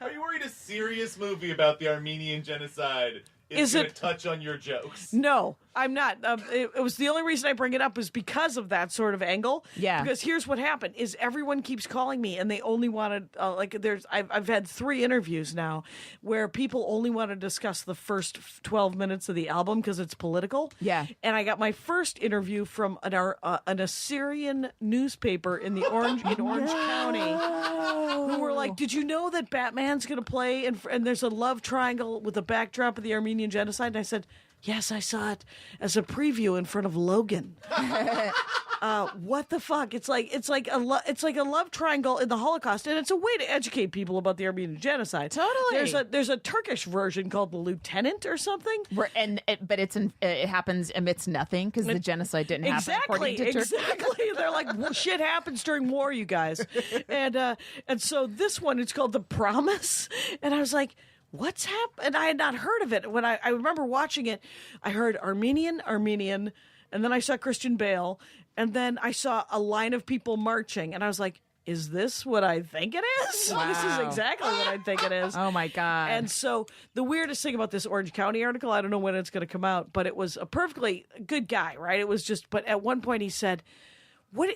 Are you worried a serious movie about the Armenian genocide is going to touch on your jokes?
No, I'm not. It was the only reason I bring it up is because of that sort of angle.
Yeah.
Because here's what happened: is everyone keeps calling me, and they only wanted I've had 3 interviews now where people only want to discuss the first 12 minutes of the album because it's political.
Yeah.
And I got my first interview from an Assyrian newspaper in Orange County, who were like, "Did you know that Batman's going to play and there's a love triangle with a backdrop of the Armenian genocide?" And I said, Yes, I saw it as a preview in front of Logan. What the fuck? It's like a love triangle in the Holocaust, and it's a way to educate people about the Armenian genocide.
Totally.
There's a Turkish version called The Lieutenant or something.
But it happens amidst nothing because the genocide didn't happen according to Turkey.
Exactly. They're like, well, shit happens during war, you guys. And so this one, it's called The Promise, and I was like, what's happened? I had not heard of it. When I remember watching it, I heard Armenian, and then I saw Christian Bale, and then I saw a line of people marching, and I was like, is this what I think it is?
Wow.
This is exactly what I think it is.
Oh, my God.
And so the weirdest thing about this Orange County article, I don't know when it's going to come out, but it was a perfectly good guy, right? It was just, but at one point he said, what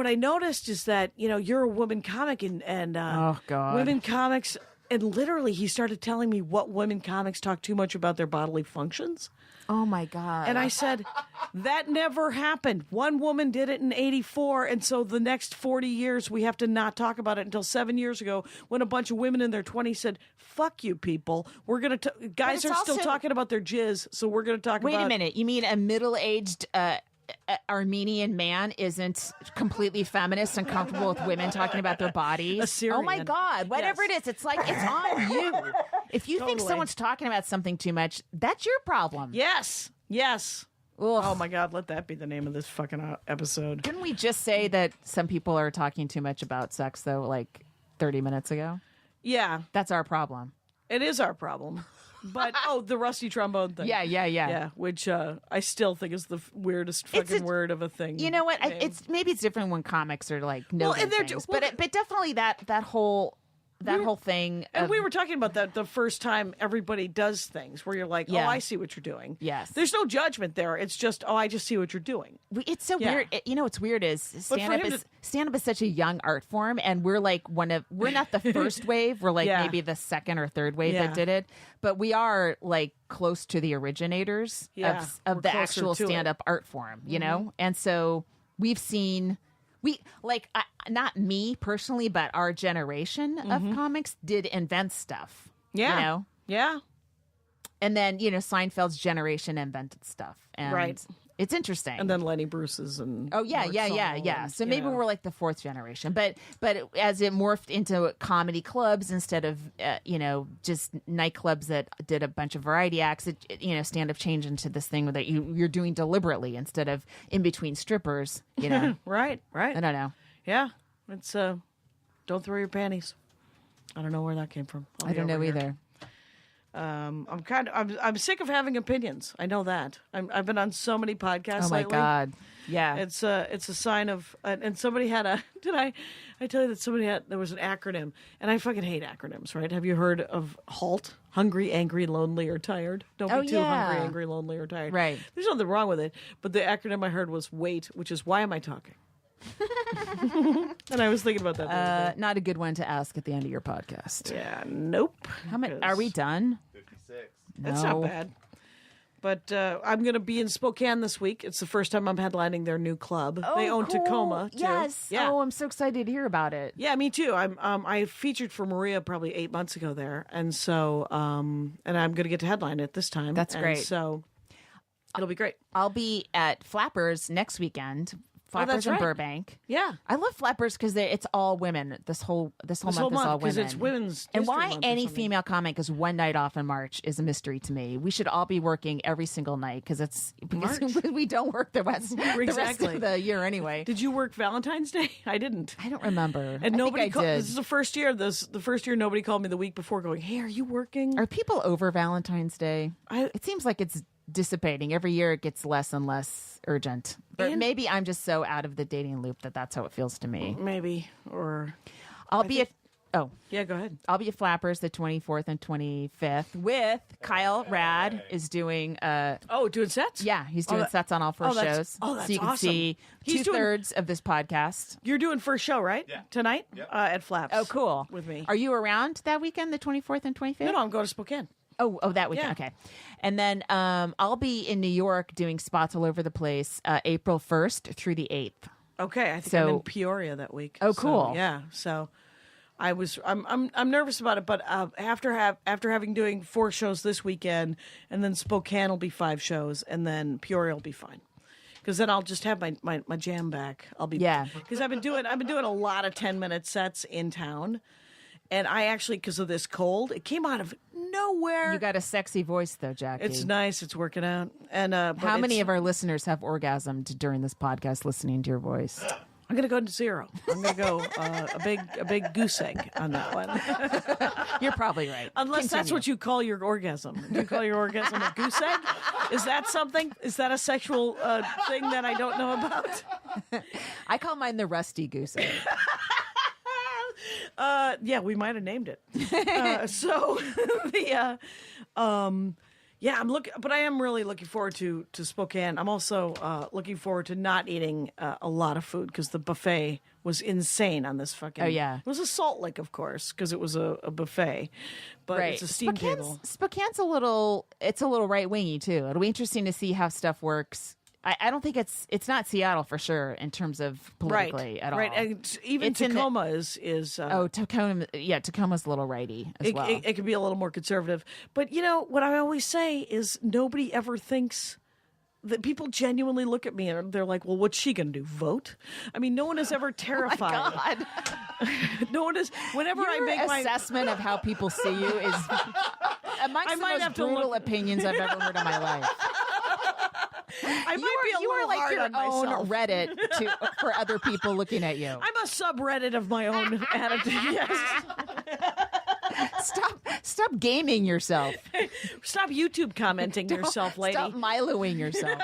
I noticed is that, you're a woman comic and
oh, God.
Women comics. And literally, he started telling me what women comics talk too much about their bodily functions.
Oh, my God.
And I said, that never happened. One woman did it in 1984. And so the next 40 years, we have to not talk about it until 7 years ago when a bunch of women in their 20s said, fuck you people. We're going to, guys are still talking about their jizz. So we're going to talk about.
Wait a minute. You mean a middle-aged Armenian man isn't completely feminist and comfortable with women talking about their bodies?
Assyrian.
Oh my God. Whatever it is, it's like it's on you. If you think
Totally.
someone's talking about something too much, that's your problem.
Yes.
Ugh.
Oh my God, let that be the name of this fucking episode.
Couldn't we just say that some people are talking too much about sex, though, like 30 minutes ago?
Yeah,
That's our problem.
it is our problem. But, the rusty trombone thing.
Yeah.
Yeah, which I still think is the weirdest fucking word of a thing.
You know what?
name.
Maybe it's different when comics are like noting
and they're
things,
well,
but definitely that whole thing.
And
of-
we were talking about that the first time everybody does things where you're like,
Yeah.
oh, I see what you're doing.
Yes.
There's no judgment there. It's just, I just see what you're doing.
It's so
Yeah.
weird. What's weird is
But
stand
for him
up is such a young art form, and we're like we're not the first wave. We're like
Yeah.
maybe the second or third wave
Yeah.
that did it, but we are like close to the originators
Yeah,
of
we're
the
closer
actual
to it.
stand up art form. You know, and so we've seen. Not me personally, but our generation of comics did invent stuff.
Yeah.
You know?
Yeah.
And then, Seinfeld's generation invented stuff. And
Right.
it's interesting.
And then Lenny Bruce's and.
Oh yeah,
Mark
yeah.
Sonnell and,
So maybe
you know.
we're like the fourth generation, but as it morphed into comedy clubs instead of just nightclubs that did a bunch of variety acts, stand up changed into this thing that you're doing deliberately instead of in between strippers.
Right.
I don't know.
Yeah. It's, don't throw your panties. I don't know where that came from.
I don't know either.
I'm sick of having opinions. I know that. I've been on so many podcasts
Oh my
lately.
God. Yeah.
It's a sign of, and somebody had I tell you that there was an acronym, and I fucking hate acronyms, right? Have you heard of HALT? Hungry, angry, lonely, or tired? Don't be too
yeah.
hungry, angry, lonely, or tired.
Right.
There's nothing wrong with it, but the acronym I heard was WAIT, which is why am I talking? And I was thinking about that. the other day.
Not a good one to ask at the end of your podcast.
Yeah, nope.
How many are we done?
56.
That's
No.
not bad. But I'm going to be in Spokane this week. It's the first time I'm headlining their new club. They own
cool.
Tacoma, too.
Yes.
Yeah.
Oh, I'm so excited to hear about it.
Yeah, me too. I featured for Maria probably 8 months ago there, and so and I'm going to get to headline it this time.
That's
And
great.
So it'll be great.
I'll be at Flappers next weekend. Flappers
that's
in
right.
Burbank.
Yeah,
I love Flappers because it's all women. This whole month is all
because
women.
it's Women's
And
History
why
Month or
any
something.
female comic is one night off in March is a mystery to me. We should all be working every single night because we don't work the rest
Exactly.
of the year anyway.
Did you work Valentine's Day? I didn't.
I don't remember.
And nobody
I think I did.
This is the first year. The first year nobody called me the week before, going, "Hey, are you working?"
Are people over Valentine's Day?
I-
It seems like it's dissipating. Every year it gets less and less urgent. But
And-
maybe I'm just so out of the dating loop that's how it feels to me.
Maybe or
I'll be
yeah. Go ahead.
I'll be at Flappers the 24th and 25th with Kyle Rad is doing
Doing sets.
he's doing sets on all four
that's-
shows.
that's
so you can
awesome.
see
He's doing-
2/3 of this podcast.
You're doing first show, right?
Yeah.
Tonight?
Yep.
At Flaps.
Oh, cool.
With me.
Are you around that weekend, the 24th and 25th?
No, I'm going to Spokane.
Oh, that weekend.
Yeah.
Okay. And then I'll be in New York doing spots all over the place April 1st through the 8th.
Okay, I think
So-
I'm in Peoria that week.
Oh,
So,
cool.
yeah, so I'm nervous about it, but after having doing 4 shows this weekend, and then Spokane will be 5 shows, and then Peoria will be fine. Because then I'll just have my jam back. I'll be because I've been doing a lot of 10-minute sets in town, and I actually, because of this cold, it came out of nowhere.
You got a sexy voice though, Jackie.
It's nice. It's working out. And
how many of our listeners have orgasmed during this podcast listening to your voice?
I'm gonna go to 0. I'm gonna go a big goose egg on that one.
You're probably right.
Unless that's what you call your orgasm. Do you call your orgasm a goose egg? Is that something? Is that a sexual thing that I don't know about?
I call mine the Rusty Goose Egg.
Yeah, we might have named it. Yeah, but I am really looking forward to Spokane. I'm also looking forward to not eating a lot of food because the buffet was insane on this fucking.
Oh yeah,
it was a Salt Lake, of course, because it was a buffet, but it's a steam table.
Spokane's a little right wingy too. It'll be interesting to see how stuff works. I don't think it's not Seattle for sure in terms of politically at all.
Right, and even Tacoma is.
Tacoma, Tacoma's a little righty as well.
It can be a little more conservative, but you know what I always say is nobody ever thinks that people genuinely look at me and they're like, "Well, what's she gonna do? Vote?" I mean, no one is ever terrified.
Oh my God.
No one is. Whenever I make my
assessment of how people see you is amongst the most brutal opinions I've ever heard in my life.
You
are like
hard
your
on
own
myself.
Reddit for other people looking at you.
I'm a subreddit of my own attitude. Yes.
Stop gaming yourself.
Stop YouTube commenting yourself, lady.
Stop Miloing yourself.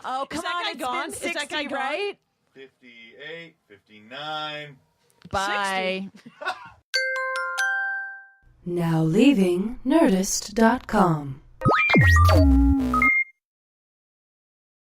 Oh, come on, it's
gone?
been 60,
Is that guy gone?
right?
58, 59.
Bye.
60.
Now leaving Nerdist.com.